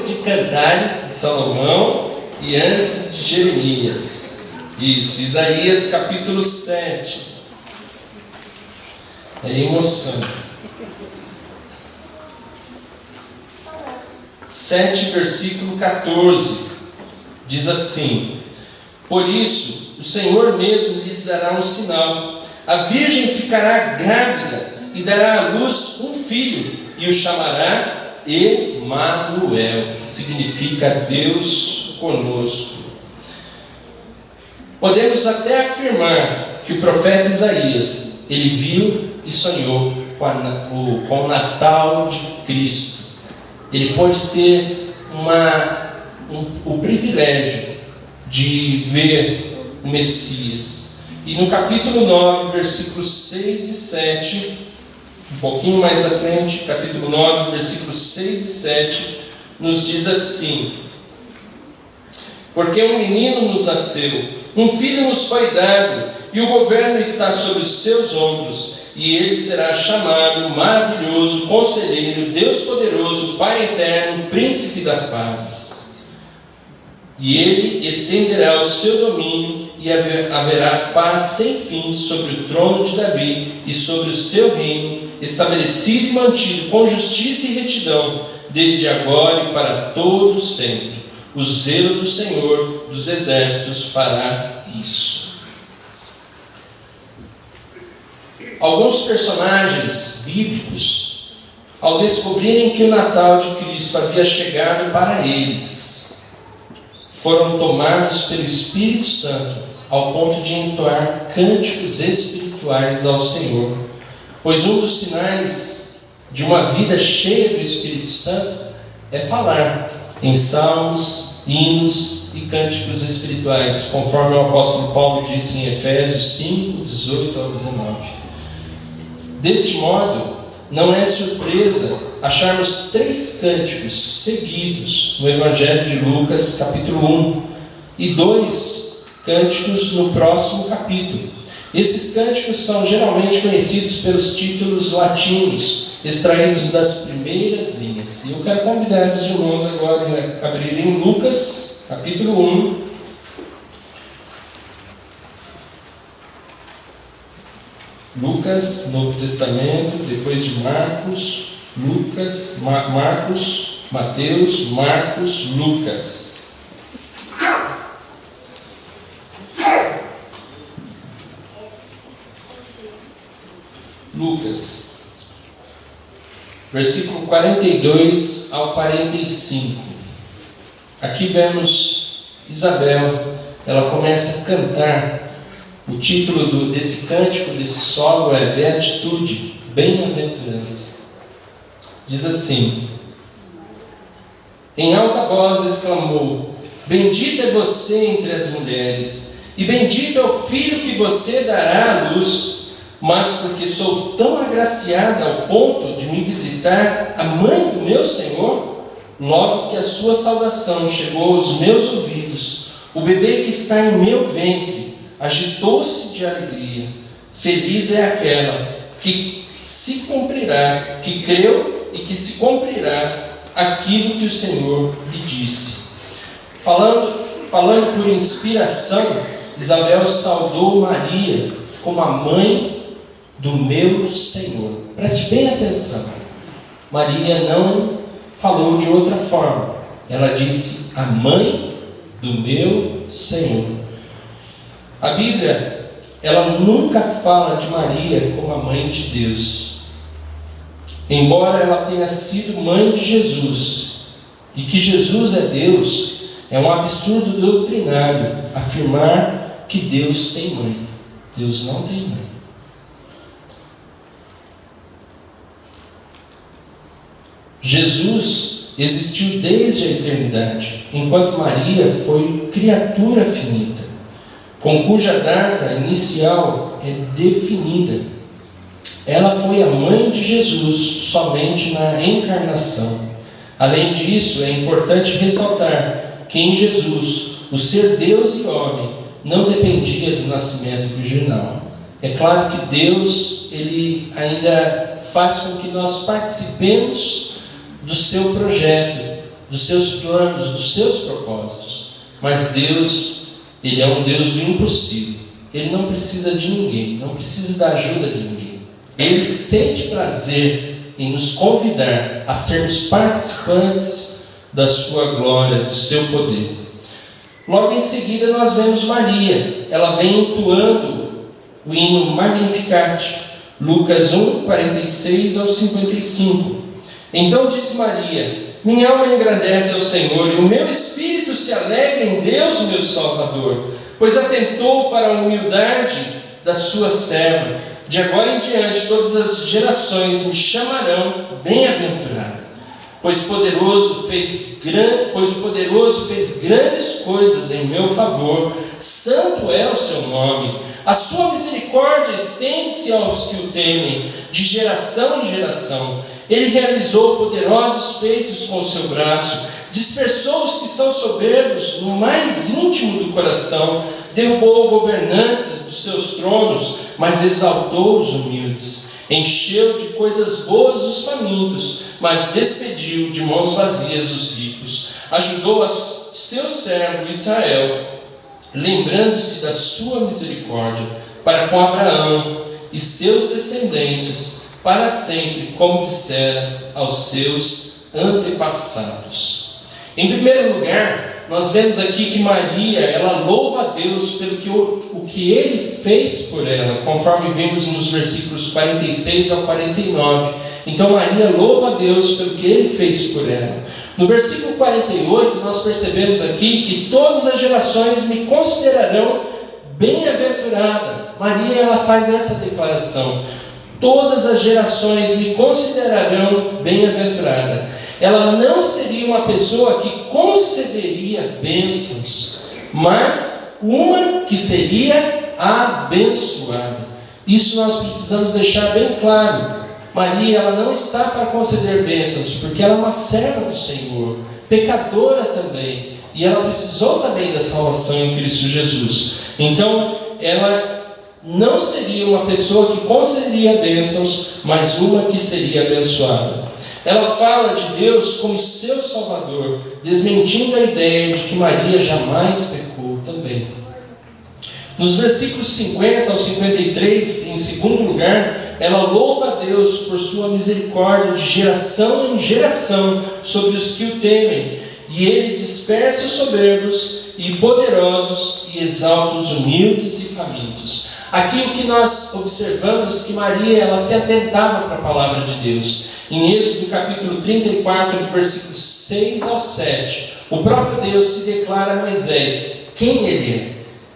[SPEAKER 5] de Cantares de Salomão e antes de Jeremias. Isso, Isaías capítulo 7. É emoção. 7, versículo 14. Diz assim: por isso, o Senhor mesmo lhes dará um sinal. A virgem ficará grávida e dará à luz um filho, e o chamará Emanuel, que significa Deus conosco. Podemos até afirmar que o profeta Isaías, ele viu e sonhou com o Natal de Cristo. Ele pôde ter o privilégio de ver o Messias. E no capítulo 9, versículos 6 e 7, um pouquinho mais à frente, capítulo 9, versículos 6 e 7, nos diz assim: porque um menino nos nasceu, um filho nos foi dado, e o governo está sobre os seus ombros, e ele será chamado Maravilhoso, Conselheiro, Deus Poderoso, Pai Eterno, Príncipe da Paz. E ele estenderá o seu domínio, e haverá paz sem fim sobre o trono de Davi e sobre o seu reino, estabelecido e mantido com justiça e retidão, desde agora e para todo sempre. O zelo do Senhor dos Exércitos fará isso. Alguns personagens bíblicos, ao descobrirem que o Natal de Cristo havia chegado para eles, foram tomados pelo Espírito Santo ao ponto de entoar cânticos espirituais ao Senhor, pois um dos sinais de uma vida cheia do Espírito Santo é falar em salmos, hinos e cânticos espirituais, conforme o apóstolo Paulo disse em Efésios 5, 18 ao 19. Deste modo, não é surpresa acharmos 3 cânticos seguidos no Evangelho de Lucas, capítulo 1, e 2 cânticos no próximo capítulo. Esses cânticos são geralmente conhecidos pelos títulos latinos, extraídos das primeiras linhas. E eu quero convidar os irmãos agora a abrirem Lucas, capítulo 1. Lucas, Novo Testamento, depois de Marcos, Lucas, Marcos, Mateus, Marcos, Lucas. Lucas, versículo 42 ao 45. Aqui vemos Isabel, ela começa a cantar. O título desse cântico, desse solo é Beatitude, Bem-aventurança. Diz assim: em alta voz exclamou: bendita é você entre as mulheres, e bendito é o filho que você dará à luz. Mas porque sou tão agraciada ao ponto de me visitar a mãe do meu Senhor, logo que a sua saudação chegou aos meus ouvidos, o bebê que está em meu ventre agitou-se de alegria. Feliz é aquela que se cumprirá, que creu e que se cumprirá aquilo que o Senhor lhe disse. Falando por inspiração, Isabel saudou Maria como a mãe do meu Senhor. Preste bem atenção. Maria não falou de outra forma. Ela disse: a mãe do meu Senhor. A Bíblia, ela nunca fala de Maria como a mãe de Deus. Embora ela tenha sido mãe de Jesus, e que Jesus é Deus, é um absurdo doutrinário afirmar que Deus tem mãe. Deus não tem mãe. Jesus existiu desde a eternidade, enquanto Maria foi criatura finita, com cuja data inicial é definida. Ela foi a mãe de Jesus somente na encarnação. Além disso, é importante ressaltar que em Jesus, o ser Deus e homem não dependia do nascimento virginal. É claro que Deus, ele ainda faz com que nós participemos do seu projeto, dos seus planos, dos seus propósitos. Mas Deus, ele é um Deus do impossível. Ele não precisa de ninguém, não precisa da ajuda de ninguém. Ele sente prazer em nos convidar a sermos participantes da sua glória, do seu poder. Logo em seguida nós vemos Maria. Ela vem entoando o hino Magnificat, Lucas 1, 46 ao 55. Então disse Maria: minha alma engrandece ao Senhor, e o meu espírito se alegra em Deus, meu Salvador, pois atentou para a humildade da sua serva. De agora em diante todas as gerações me chamarão bem-aventurado, pois o poderoso fez grandes coisas em meu favor, santo é o seu nome. A sua misericórdia estende-se aos que o temem, de geração em geração. Ele realizou poderosos feitos com o seu braço, dispersou os que são soberbos no mais íntimo do coração, derrubou governantes dos seus tronos, mas exaltou os humildes. Encheu de coisas boas os famintos, mas despediu de mãos vazias os ricos. Ajudou a seu servo Israel, lembrando-se da sua misericórdia para com Abraão e seus descendentes para sempre, como dissera aos seus antepassados. Em primeiro lugar, nós vemos aqui que Maria, ela louva a Deus pelo o que Ele fez por ela, conforme vimos nos versículos 46 ao 49. Então Maria louva a Deus pelo que Ele fez por ela. No versículo 48, nós percebemos aqui que todas as gerações me considerarão bem-aventurada. Maria, ela faz essa declaração: todas as gerações me considerarão bem-aventurada. Ela não seria uma pessoa que concederia bênçãos, mas uma que seria abençoada. Isso nós precisamos deixar bem claro. Maria, ela não está para conceder bênçãos, porque ela é uma serva do Senhor, pecadora também, e ela precisou também da salvação em Cristo Jesus. Então, ela não seria uma pessoa que concederia bênçãos, mas uma que seria abençoada. Ela fala de Deus como seu Salvador, desmentindo a ideia de que Maria jamais pecou também. Nos versículos 50 ao 53, em segundo lugar, ela louva a Deus por sua misericórdia de geração em geração sobre os que o temem, e Ele dispersa os soberbos e poderosos e exalta os humildes e famintos. Aqui o que nós observamos, que Maria, ela se atentava para a palavra de Deus. Em Êxodo capítulo 34, do versículo 6 ao 7, o próprio Deus se declara a Moisés quem Ele é.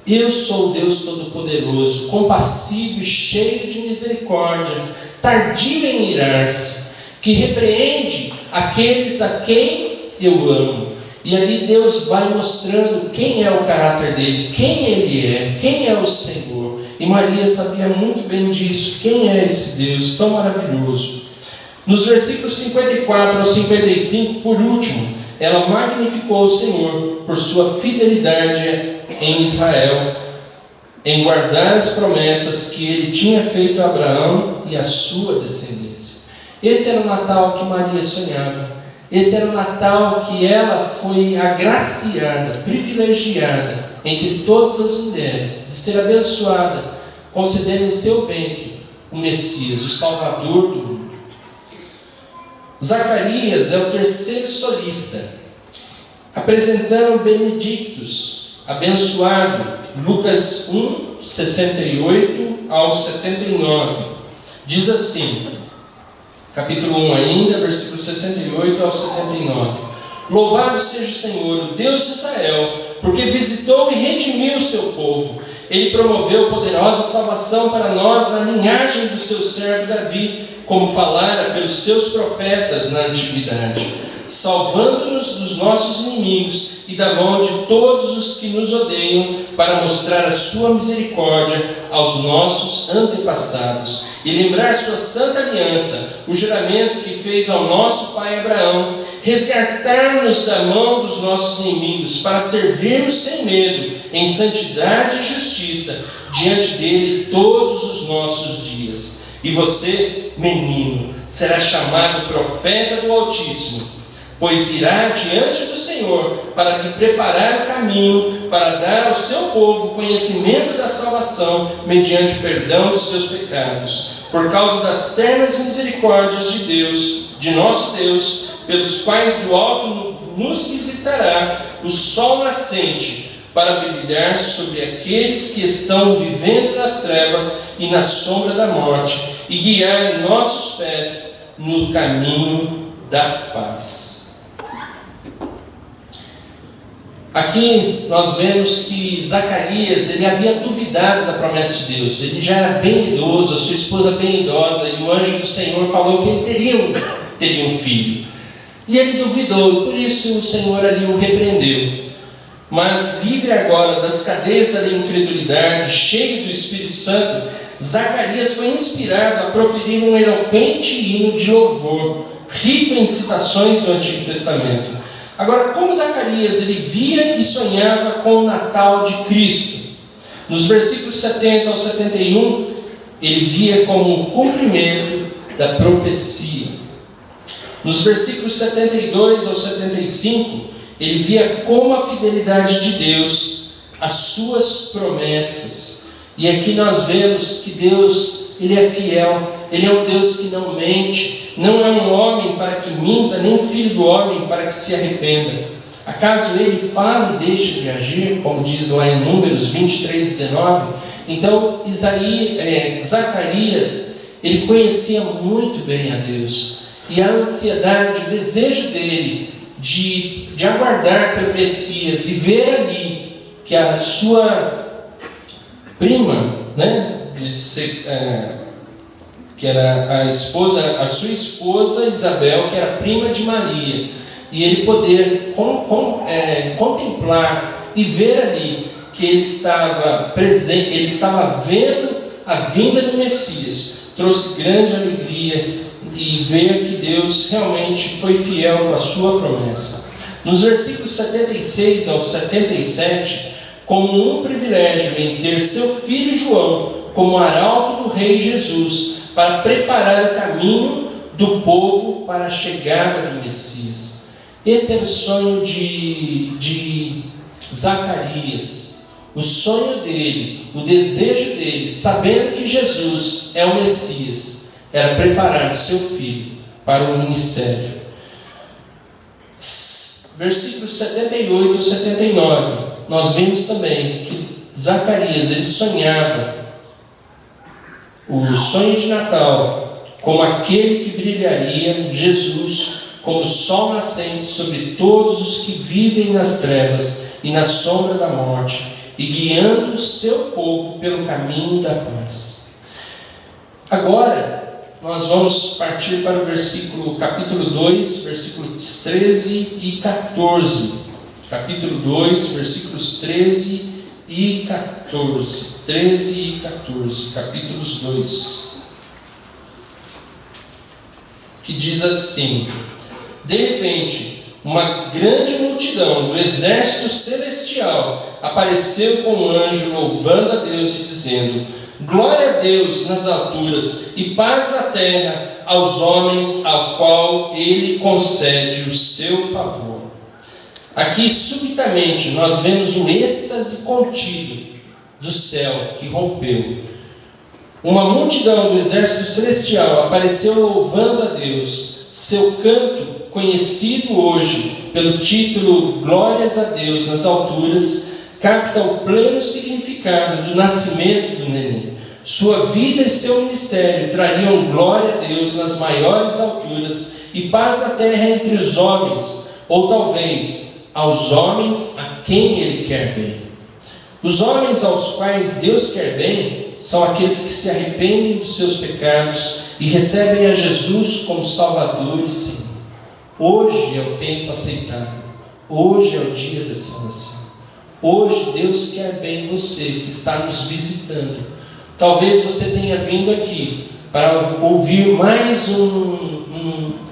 [SPEAKER 5] Eu sou o Deus Todo-Poderoso, compassivo e cheio de misericórdia, tardio em irar-se, que repreende aqueles a quem eu amo. E ali Deus vai mostrando quem é o caráter dele, quem Ele é, quem é o Senhor. E Maria sabia muito bem disso, quem é esse Deus tão maravilhoso. Nos versículos 54 ao 55, por último, ela magnificou o Senhor por sua fidelidade em Israel, em guardar as promessas que Ele tinha feito a Abraão e a sua descendência. Esse era o Natal que Maria sonhava. Esse era o Natal que ela foi agraciada, privilegiada entre todas as mulheres, de ser abençoada, concedendo em seu ventre o Messias, o Salvador do mundo. Zacarias é o terceiro solista, apresentando Benedictus, abençoado, Lucas 1, 68 ao 79. Diz assim, capítulo 1 ainda, versículo 68 ao 79. Louvado seja o Senhor, o Deus de Israel, porque visitou e redimiu o seu povo. Ele promoveu poderosa salvação para nós na linhagem do seu servo Davi, como falara pelos seus profetas na antiguidade, salvando-nos dos nossos inimigos e da mão de todos os que nos odeiam, para mostrar a sua misericórdia aos nossos antepassados e lembrar sua santa aliança, o juramento que fez ao nosso pai Abraão, resgatar-nos da mão dos nossos inimigos, para servirmos sem medo, em santidade e justiça, diante dele todos os nossos dias. E você, menino, será chamado profeta do Altíssimo, pois irá diante do Senhor para lhe preparar o caminho, para dar ao seu povo conhecimento da salvação, mediante o perdão dos seus pecados, por causa das ternas misericórdias de Deus, de nosso Deus, pelos quais do alto nos visitará o sol nascente, para brilhar sobre aqueles que estão vivendo nas trevas e na sombra da morte, e guiar nossos pés no caminho da paz. Aqui nós vemos que Zacarias, ele havia duvidado da promessa de Deus. Ele já era bem idoso, a sua esposa bem idosa, e o anjo do Senhor falou que ele teria um filho. E ele duvidou, por isso o Senhor ali o repreendeu. Mas livre agora das cadeias da incredulidade, cheio do Espírito Santo, Zacarias foi inspirado a proferir um eloquente hino de louvor, rico em citações do Antigo Testamento. Agora, como Zacarias ele via e sonhava com o Natal de Cristo? Nos versículos 70 ao 71, ele via como um cumprimento da profecia. Nos versículos 72 ao 75, ele via como a fidelidade de Deus, as suas promessas. E aqui nós vemos que Deus, ele é fiel, ele é um Deus que não mente, não é um homem para que minta, nem filho do homem para que se arrependa. Acaso ele fala e deixa de agir, como diz lá em Números 23, 19? Então Zacarias, ele conhecia muito bem a Deus, e a ansiedade, o desejo dele de aguardar pelo Messias e ver ali que a sua prima, que era a sua esposa Isabel, que era prima de Maria, e ele poder contemplar e ver ali que ele estava presente, ele estava vendo a vinda do Messias, trouxe grande alegria, e ver que Deus realmente foi fiel com a sua promessa. Nos versículos 76 ao 77, como um privilégio em ter seu filho João como arauto do rei Jesus, para preparar o caminho do povo para a chegada do Messias. Esse era o sonho de Zacarias, o sonho dele, o desejo dele, sabendo que Jesus é o Messias, era preparar o seu filho para o ministério. Versículos 78 e 79, nós vimos também que Zacarias, ele sonhava o sonho de Natal como aquele que brilharia, Jesus, como o sol nascente sobre todos os que vivem nas trevas e na sombra da morte, e guiando o seu povo pelo caminho da paz. Agora, nós vamos partir para o capítulo 2, versículos 13 e 14. Capítulo 2, versículos 13 e 14. 13 e 14, capítulos 2. Que diz assim: de repente, uma grande multidão do exército celestial apareceu com um anjo, louvando a Deus e dizendo: glória a Deus nas alturas e paz na terra aos homens ao qual Ele concede o seu favor. Aqui, subitamente, nós vemos um êxtase contido do céu que rompeu. Uma multidão do exército celestial apareceu louvando a Deus. Seu canto, conhecido hoje pelo título Glórias a Deus nas alturas, capta o pleno significado do nascimento do neném. Sua vida e seu ministério trariam glória a Deus nas maiores alturas e paz na terra entre os homens, ou talvez aos homens a quem Ele quer bem. Os homens aos quais Deus quer bem são aqueles que se arrependem dos seus pecados e recebem a Jesus como Salvador e Senhor. Hoje é o tempo aceitável. Hoje é o dia da salvação. Hoje Deus quer bem você que está nos visitando. Talvez você tenha vindo aqui para ouvir mais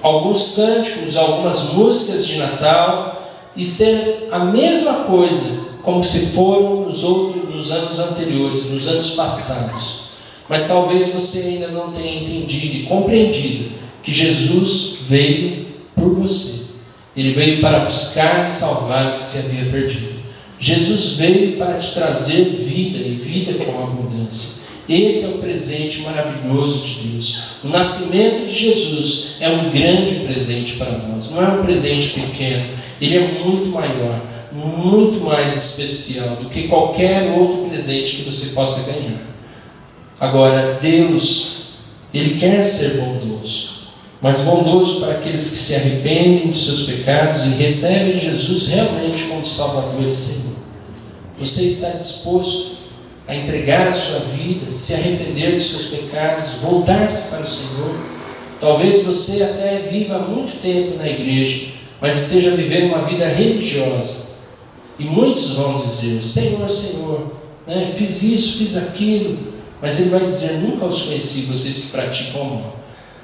[SPEAKER 5] alguns cânticos, algumas músicas de Natal, e ser a mesma coisa como se foram nos anos anteriores, nos anos passados. Mas talvez você ainda não tenha entendido e compreendido que Jesus veio por você. Ele veio para buscar e salvar o que se havia perdido. Jesus veio para te trazer vida, e vida com abundância. Esse é o presente maravilhoso de Deus. O nascimento de Jesus é um grande presente para nós. Não é um presente pequeno. Ele é muito maior, muito mais especial do que qualquer outro presente que você possa ganhar. Agora, Deus, Ele quer ser bondoso. mas bondoso para aqueles que se arrependem dos seus pecados e recebem Jesus realmente como Salvador e Senhor. Você está disposto a entregar a sua vida, se arrepender dos seus pecados, voltar-se para o Senhor? Talvez você até viva há muito tempo na igreja, mas esteja vivendo uma vida religiosa. E muitos vão dizer: Senhor, Senhor, fiz isso, fiz aquilo. Mas Ele vai dizer: nunca os conheci, vocês que praticam o mal.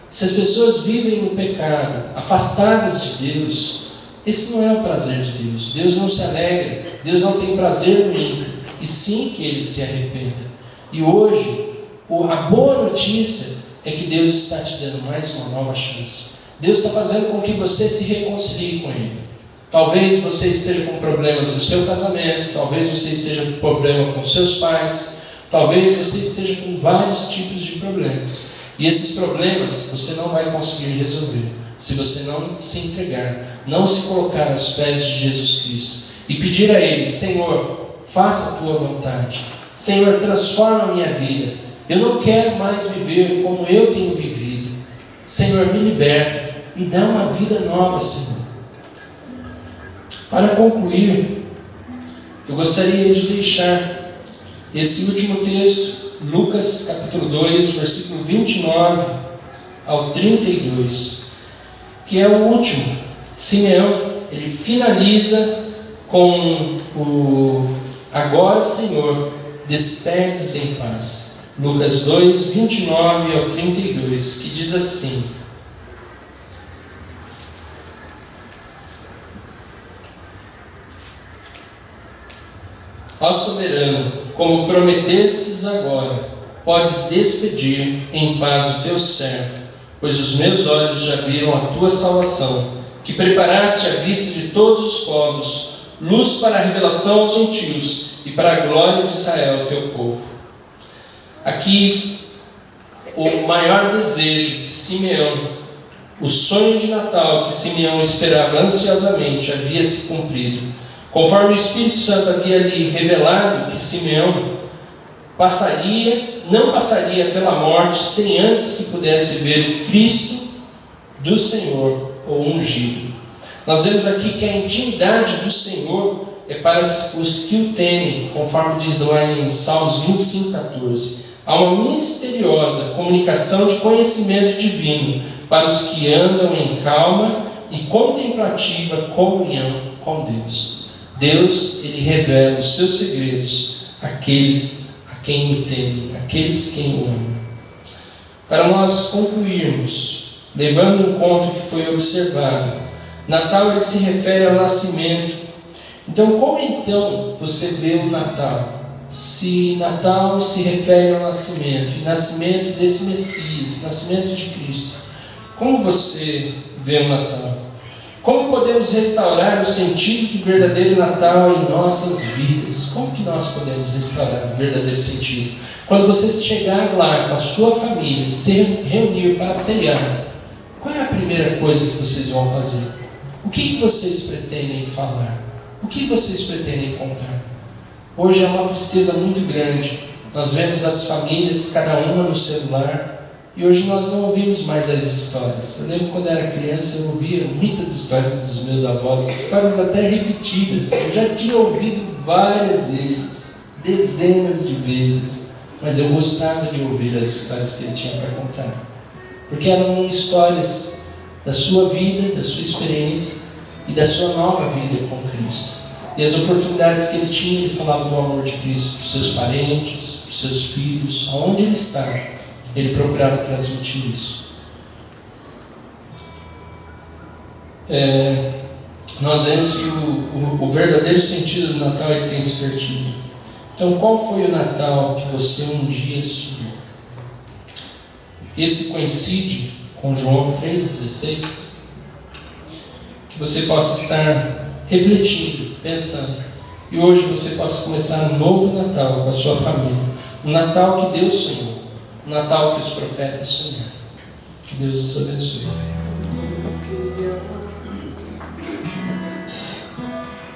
[SPEAKER 5] Se as pessoas vivem no pecado, afastadas de Deus, esse não é o prazer de Deus. Deus não se alegra, Deus não tem prazer no ímpio, e sim que ele se arrependa. E hoje, a boa notícia é que Deus está te dando mais uma nova chance. Deus está fazendo com que você se reconcilie com Ele. Talvez você esteja com problemas no seu casamento, talvez você esteja com problema com seus pais, talvez você esteja com vários tipos de problemas. E esses problemas você não vai conseguir resolver se você não se entregar, não se colocar aos pés de Jesus Cristo e pedir a Ele: Senhor, faça a Tua vontade. Senhor, transforma a minha vida. Eu não quero mais viver como eu tenho vivido. Senhor, me liberta, me dá uma vida nova, Senhor. Para concluir, eu gostaria de deixar esse último texto, Lucas capítulo 2, versículo 29 ao 32, que é o último. Simeão, ele finaliza com o agora, Senhor, despertes em paz. Lucas 2, 29 ao 32, que diz assim: Ó soberano, como prometestes agora, pode despedir em paz o teu servo, pois os meus olhos já viram a tua salvação, que preparaste à vista de todos os povos, luz para a revelação aos gentios e para a glória de Israel, teu povo. Aqui, o maior desejo de Simeão, o sonho de Natal que Simeão esperava ansiosamente, havia se cumprido. Conforme o Espírito Santo havia lhe revelado que Simeão não passaria pela morte sem antes que pudesse ver o Cristo do Senhor, ou ungido. Nós vemos aqui que a intimidade do Senhor é para os que o temem, conforme diz lá em Salmos 25:14. Há uma misteriosa comunicação de conhecimento divino para os que andam em calma e contemplativa comunhão com Deus. Deus, Ele revela os seus segredos àqueles a quem o temem, àqueles quem o amam. Para nós concluirmos, levando em conta o que foi observado, Natal ele se refere ao nascimento. Então, como então você vê o Natal? Se Natal se refere ao nascimento, e nascimento desse Messias, nascimento de Cristo, como você vê o Natal? Como podemos restaurar o sentido do verdadeiro Natal em nossas vidas? Como que nós podemos restaurar o verdadeiro sentido? Quando você chegar lá com a sua família, se reunir para ceiar, qual é a primeira coisa que vocês vão fazer? O que vocês pretendem falar? O que vocês pretendem contar? Hoje é uma tristeza muito grande. Nós vemos as famílias, cada uma no celular, e hoje nós não ouvimos mais as histórias. Eu lembro quando era criança, eu ouvia muitas histórias dos meus avós, histórias até repetidas. Eu já tinha ouvido várias vezes, dezenas de vezes, mas eu gostava de ouvir as histórias que ele tinha para contar, porque eram histórias da sua vida, da sua experiência e da sua nova vida com Cristo. E as oportunidades que ele tinha, ele falava do amor de Cristo para os seus parentes, para os seus filhos, aonde ele estava. Ele procurava transmitir isso. Nós vemos que o verdadeiro sentido do Natal ele tem se perdido. Então, qual foi o Natal que você um dia sonhou? Esse coincide com João 3,16? Que você possa estar refletindo, pensando, e hoje você possa começar um novo Natal com a sua família. Um Natal que Deus sonhou. Natal que os profetas sonharam. Que Deus nos abençoe.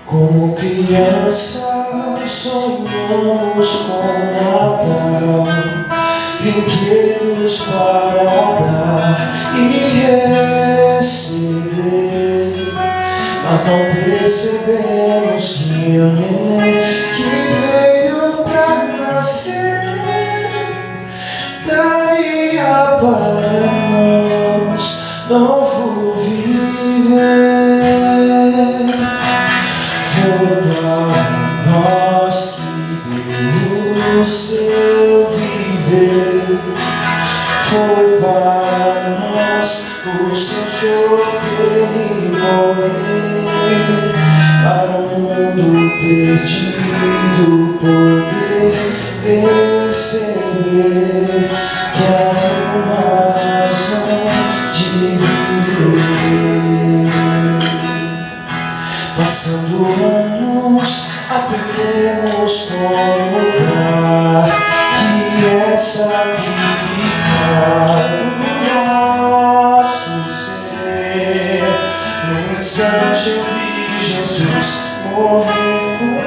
[SPEAKER 6] Como criança sonhamos com Natal, brinquedos para dar e percebemos que o neném que veio pra nascer traria para nós novo viver. Foi para nós que deu o seu viver. Foi para nós o seu sofrer e morrer. Para o mundo perdido poder perceber que há uma razão de viver. Passando anos, aprendemos como lugar que é sacrificado no nosso ser. Num instante eu vi Jesus morrer por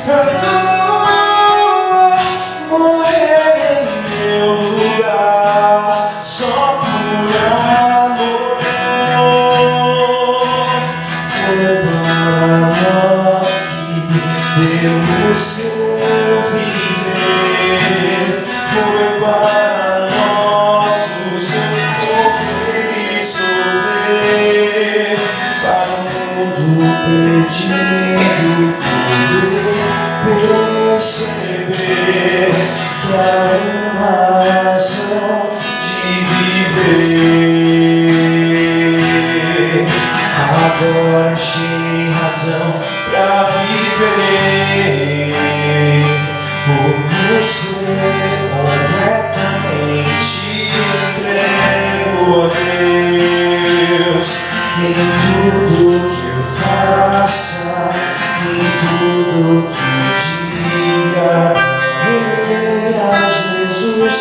[SPEAKER 6] a dor, morrer em meu lugar, só por amor. Foi para nós que deu o seu viver. Foi para nós o seu morrer e sofrer. Para o mundo perdido poder perceber que há uma razão de viver. Agora achei razão pra viver. O meu ser completamente entrego a Deus. Em tudo que eu faça, em tudo que diga, dê a Jesus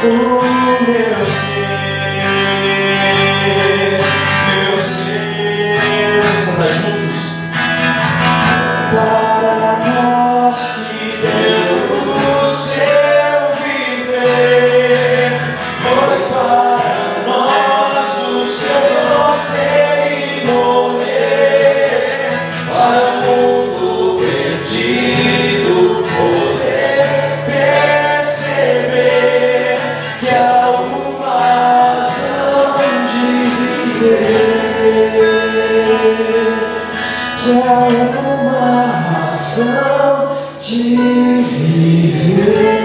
[SPEAKER 6] o meu ser, meu ser. Vamos cantar juntos? Para nós que deu o seu viver, foi para nós o seu sofrer e morrer. Para o mundo perdido poder perceber que há uma razão de viver. Que há uma razão de viver.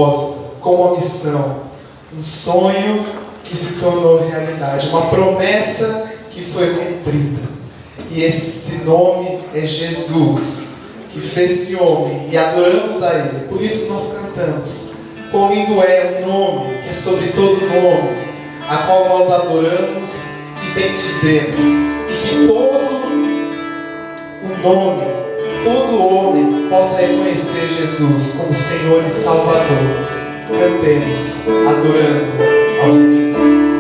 [SPEAKER 6] propósito, com uma missão, um sonho que se tornou realidade, uma promessa que foi cumprida. E esse nome é Jesus, que fez-se homem, e adoramos a Ele. Por isso nós cantamos: quão lindo é o nome, que é sobre todo nome, a qual nós adoramos e bendizemos, e que todo o nome, todo homem possa reconhecer Jesus como Senhor e Salvador. Cantemos, adorando ao Jesus.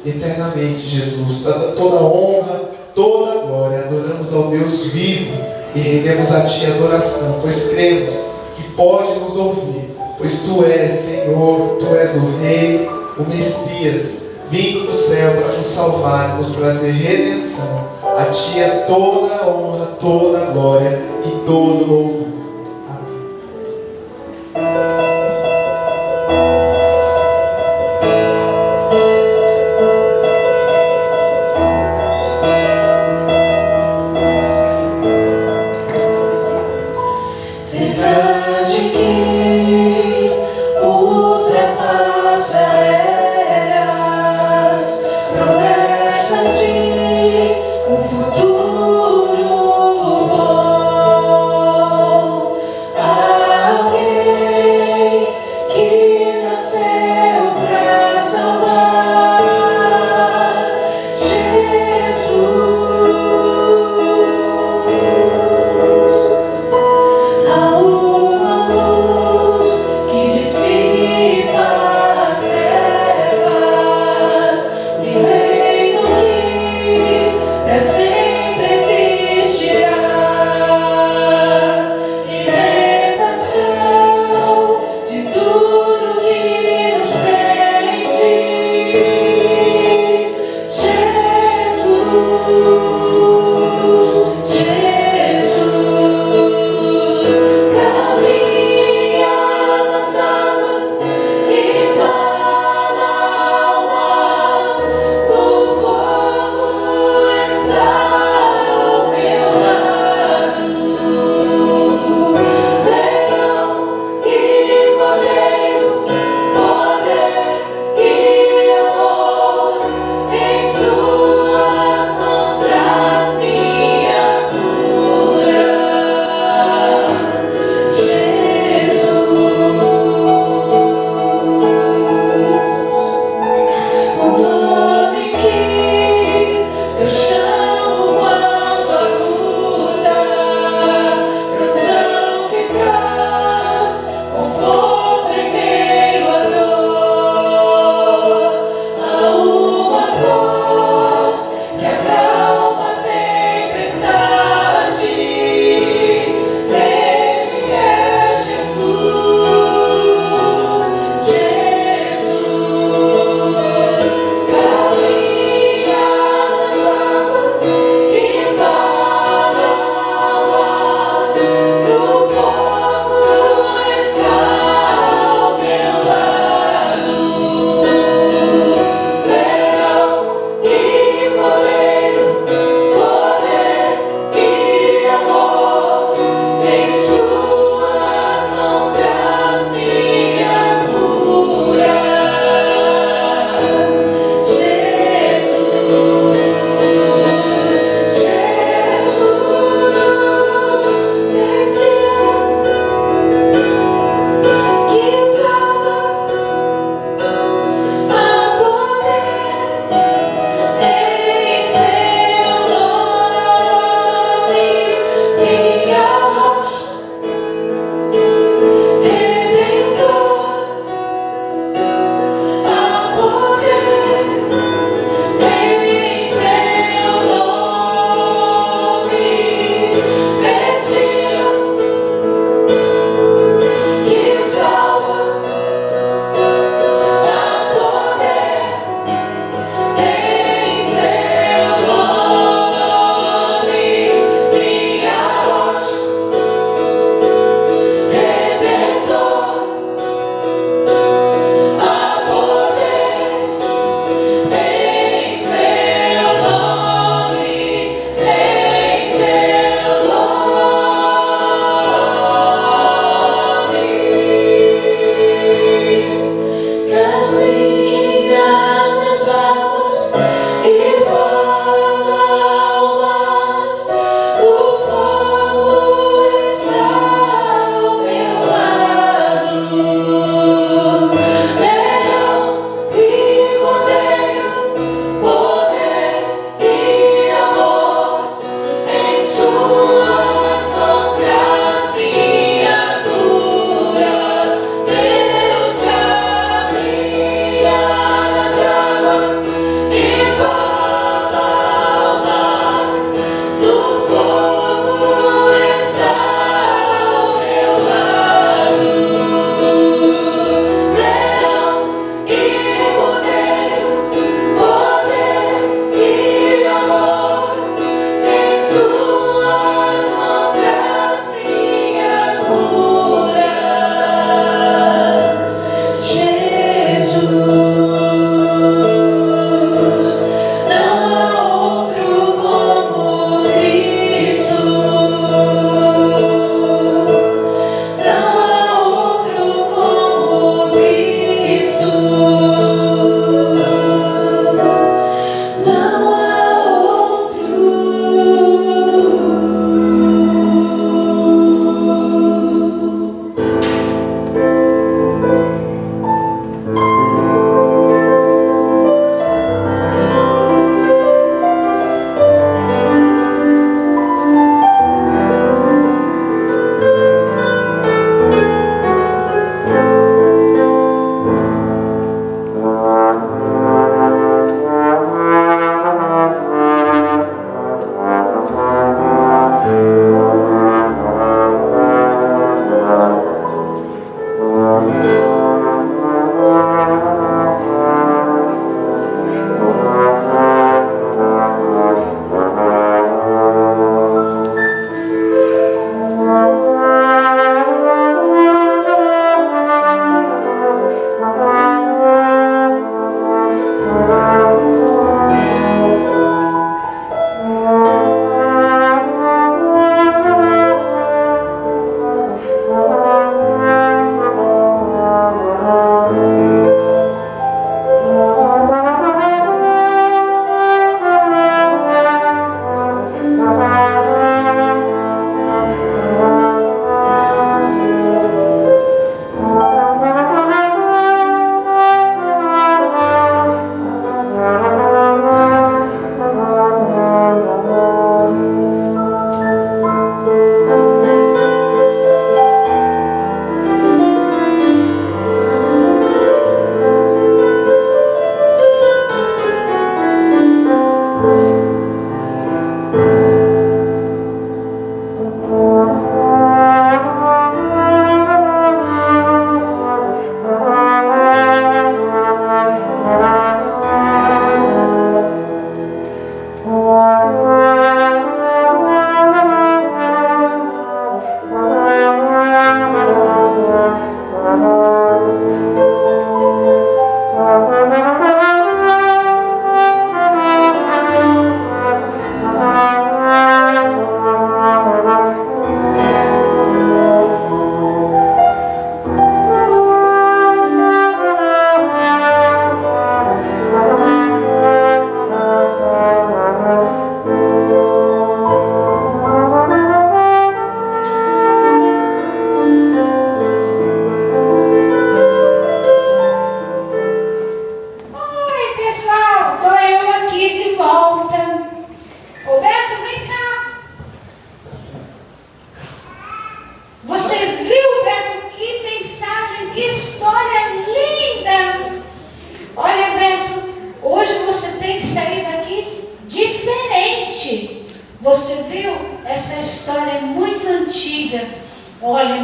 [SPEAKER 6] eternamente, Jesus. Toda honra, toda glória, adoramos ao Deus vivo, e rendemos a Ti adoração, pois cremos que pode nos ouvir, pois Tu és Senhor, Tu és o Rei, o Messias, vindo do céu para nos salvar e nos trazer redenção. A Ti é toda a honra, toda a glória e todo o louvor.
[SPEAKER 7] Verdade que ultrapassa eras, promessas de um futuro bom.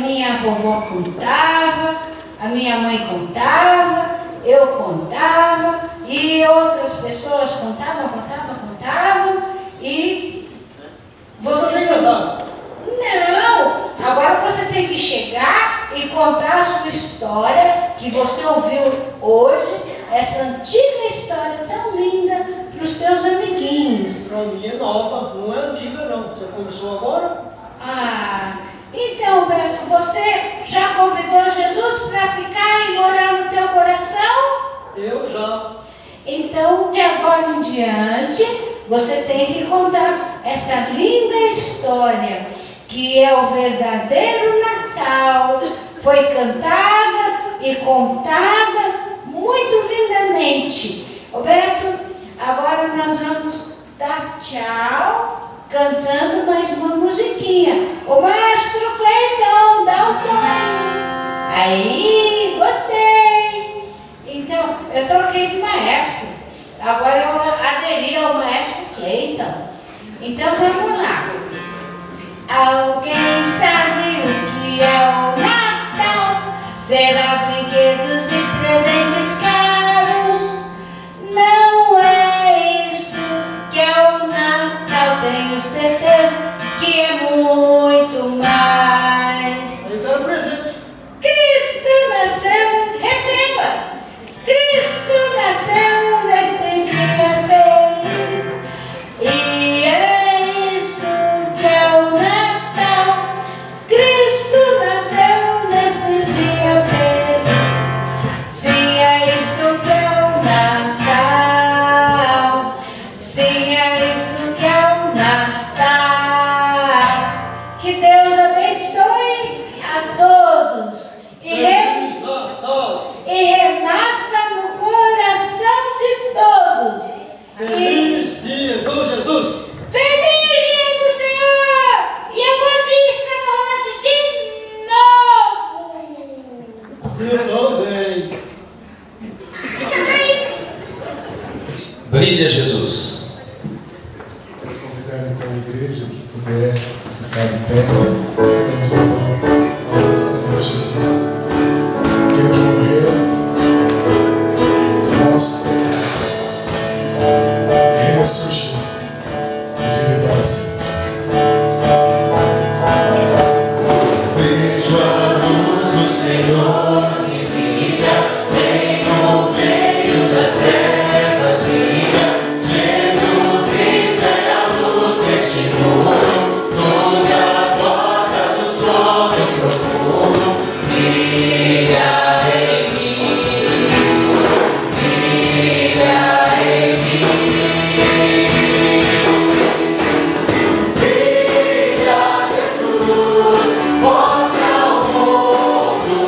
[SPEAKER 3] minha vovó contava, a minha mãe contava, eu contava, e outras pessoas contavam, e você não. Agora você tem que chegar e contar a sua história que você ouviu hoje, essa antiga história tão linda para os teus amiguinhos.
[SPEAKER 8] Para mim é nova, não é antiga não. Você começou agora?
[SPEAKER 3] Então, Beto, você já convidou Jesus para ficar e morar no teu coração?
[SPEAKER 8] Eu já.
[SPEAKER 3] Então, de agora em diante, você tem que contar essa linda história, que é o verdadeiro Natal. Foi cantada e contada muito lindamente. Roberto, agora nós vamos dar tchau, cantando mais uma musiquinha. O maestro Cleiton, dá o tom. Aí, gostei. Então, eu troquei de maestro. Agora eu aderi ao maestro Cleiton. Então, vamos lá. Alguém sabe o que é o Natal? Será brinquedos e presentes caros? Não é isso que é o Natal. Tenho certeza que é muito mais.
[SPEAKER 8] Eu quero presente.
[SPEAKER 3] Cristo nasceu, receba! Cristo nasceu neste dia feliz. E é isso que é o Natal. Cristo nasceu neste dia feliz. Sim, é isto que é o Natal. Sim, é isto que é o Natal. Que Deus abençoe a todos
[SPEAKER 8] Feliz Natal.
[SPEAKER 3] e renasça no coração de todos.
[SPEAKER 8] Feliz dia do Jesus.
[SPEAKER 3] Feliz dia do Senhor! E eu vou te escrever um lance de novo.
[SPEAKER 8] Eu também.
[SPEAKER 3] Fica aí.
[SPEAKER 5] Brilha Jesus.
[SPEAKER 9] Quero convidar então a igreja que puder ficar em pé, estamos orando ao nosso Senhor Jesus. Aquele que morreu por nossos pecados, que ressurgiu e vive para sempre.
[SPEAKER 7] Vejo a luz do Senhor que brilha, vem no meio das trevas, brilha. Jesus Cristo é a luz deste mundo, nos acorda do sono profundo. Brilha em mim, brilha em mim. Brilha, Jesus, mostra ao mundo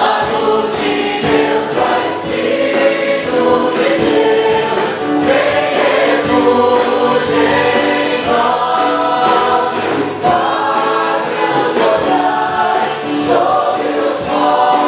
[SPEAKER 7] a luz de Deus, Pai, Espírito de Deus, vem refúgio em nós, faz transbordar sobre os povos.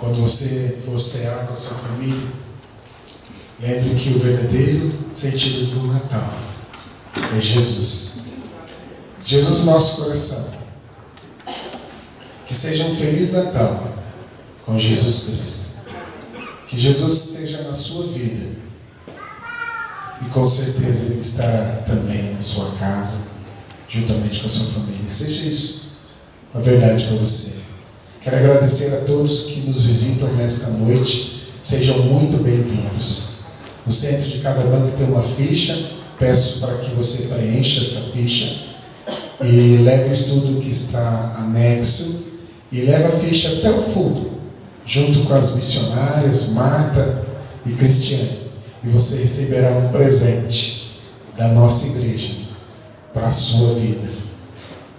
[SPEAKER 9] quando você for cear com a sua família, lembre que o verdadeiro sentido do Natal é Jesus. Jesus no nosso coração. Que seja um Feliz Natal com Jesus Cristo. Que Jesus seja na sua vida. E com certeza Ele estará também na sua casa, juntamente com a sua família. Seja isso uma verdade para você. Quero agradecer a todos que nos visitam nesta noite. Sejam muito bem-vindos. No centro de cada banco tem uma ficha. Peço para que você preencha esta ficha e leve o estudo que está anexo e leve a ficha até o fundo, junto com as missionárias Marta e Cristiane. E você receberá um presente da nossa igreja para a sua vida.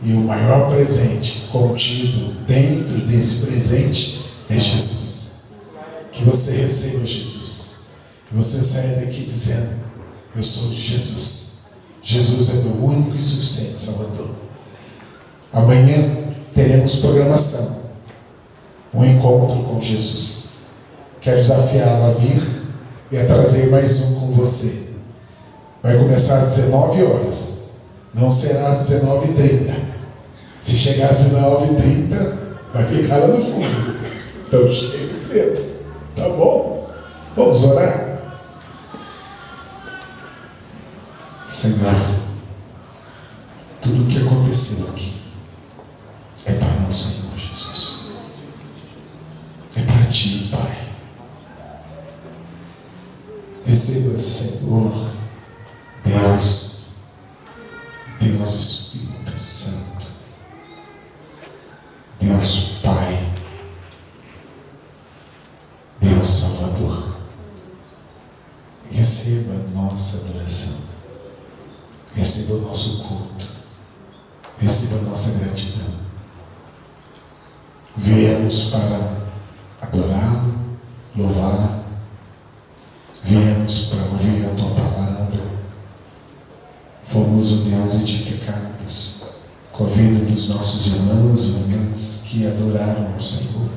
[SPEAKER 9] E o maior presente contido dentro desse presente é Jesus. Que você receba Jesus. Que você saia daqui dizendo: eu sou de Jesus. Jesus é meu único e suficiente Salvador. Amanhã teremos programação. Um encontro com Jesus. Quero desafiá-lo a vir e a trazer mais um com você. Vai começar às 19 horas. Não será às 19h30. Se chegar às 19h30, vai ficar lá no fundo. Então chegue cedo. Tá bom? Vamos orar? Senhor, tudo o que aconteceu aqui é para o Senhor Jesus. É para Ti, Pai. Receba, Senhor, Deus Espírito Santo, Deus Pai, Deus Salvador. Receba a nossa adoração. Receba o nosso culto. Receba a nossa gratidão. Viemos para adorá-lo, louvá-lo. Viemos para ouvir a Tua palavra. Fomos, ó Deus, edificados com a vida dos nossos irmãos e irmãs que adoraram ao Senhor,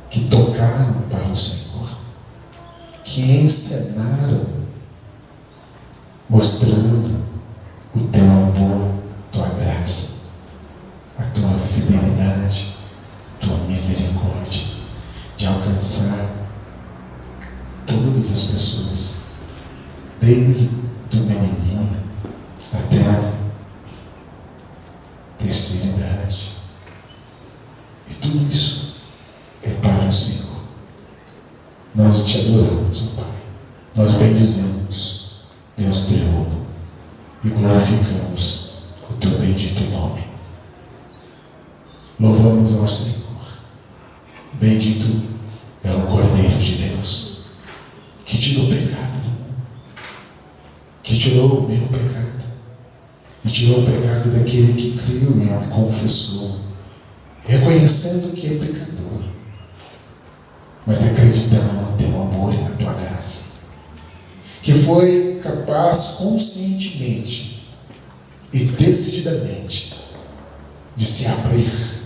[SPEAKER 9] que tocaram para o Senhor, que encenaram mostrando o Teu amor, Tua graça, a Tua fidelidade, Tua misericórdia, de alcançar todas as pessoas, desde o menininho até a terceira idade. E tudo isso é para o Senhor. Nós Te adoramos, ó Pai. Nós bendizemos Deus triuno e glorificamos o Teu bendito nome. Louvamos ao Senhor. Bendito é o Cordeiro de Deus, que tirou o pecado do mundo, que tirou o meu pecado e tirou o pecado daquele que creu e o confessou, reconhecendo que é pecador, mas acreditando no Teu amor e na Tua graça, que foi capaz conscientemente e decididamente de se abrir,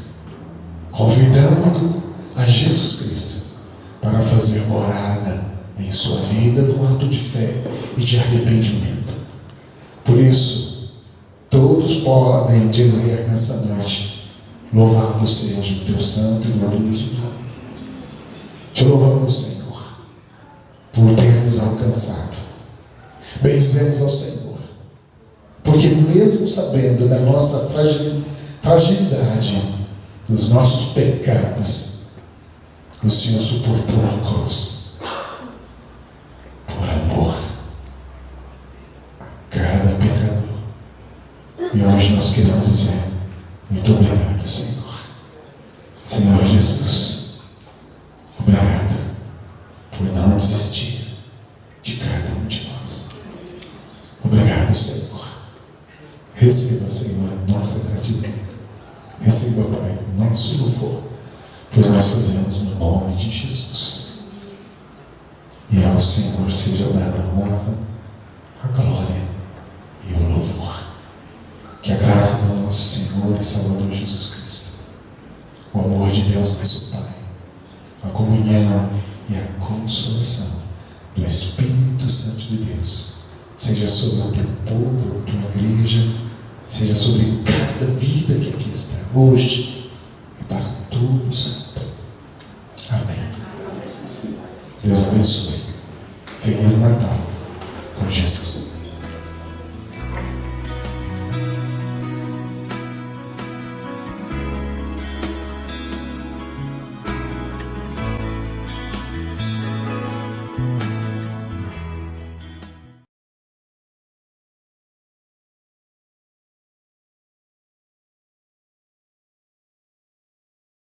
[SPEAKER 9] convidando a Jesus Cristo para fazer morada em sua vida num ato de fé e de arrependimento. Por isso, todos podem dizer nessa noite: louvado seja o Teu santo e glorioso nome. Te louvamos, Senhor, por termos alcançado. Bendizemos ao Senhor, porque mesmo sabendo da nossa fragilidade, dos nossos pecados, o Senhor suportou a cruz, por amor a cada pecador. E hoje nós queremos dizer: muito obrigado, Senhor. Senhor Jesus, obrigado por não desistir de cada um de nós. Obrigado, Senhor. Receba, Senhor, a nossa gratidão. Receba, Pai, o nosso louvor, pois nós fazemos no nome de Jesus. E ao Senhor seja dada a honra, a glória e o louvor. Que a graça do nosso Senhor e Salvador Jesus Cristo, o amor de Deus, nosso Pai, comunhão e a consolação do Espírito Santo de Deus seja sobre o teu povo, a tua igreja, seja sobre cada vida que aqui está hoje e para todo sempre. Amém. Deus abençoe. Feliz Natal.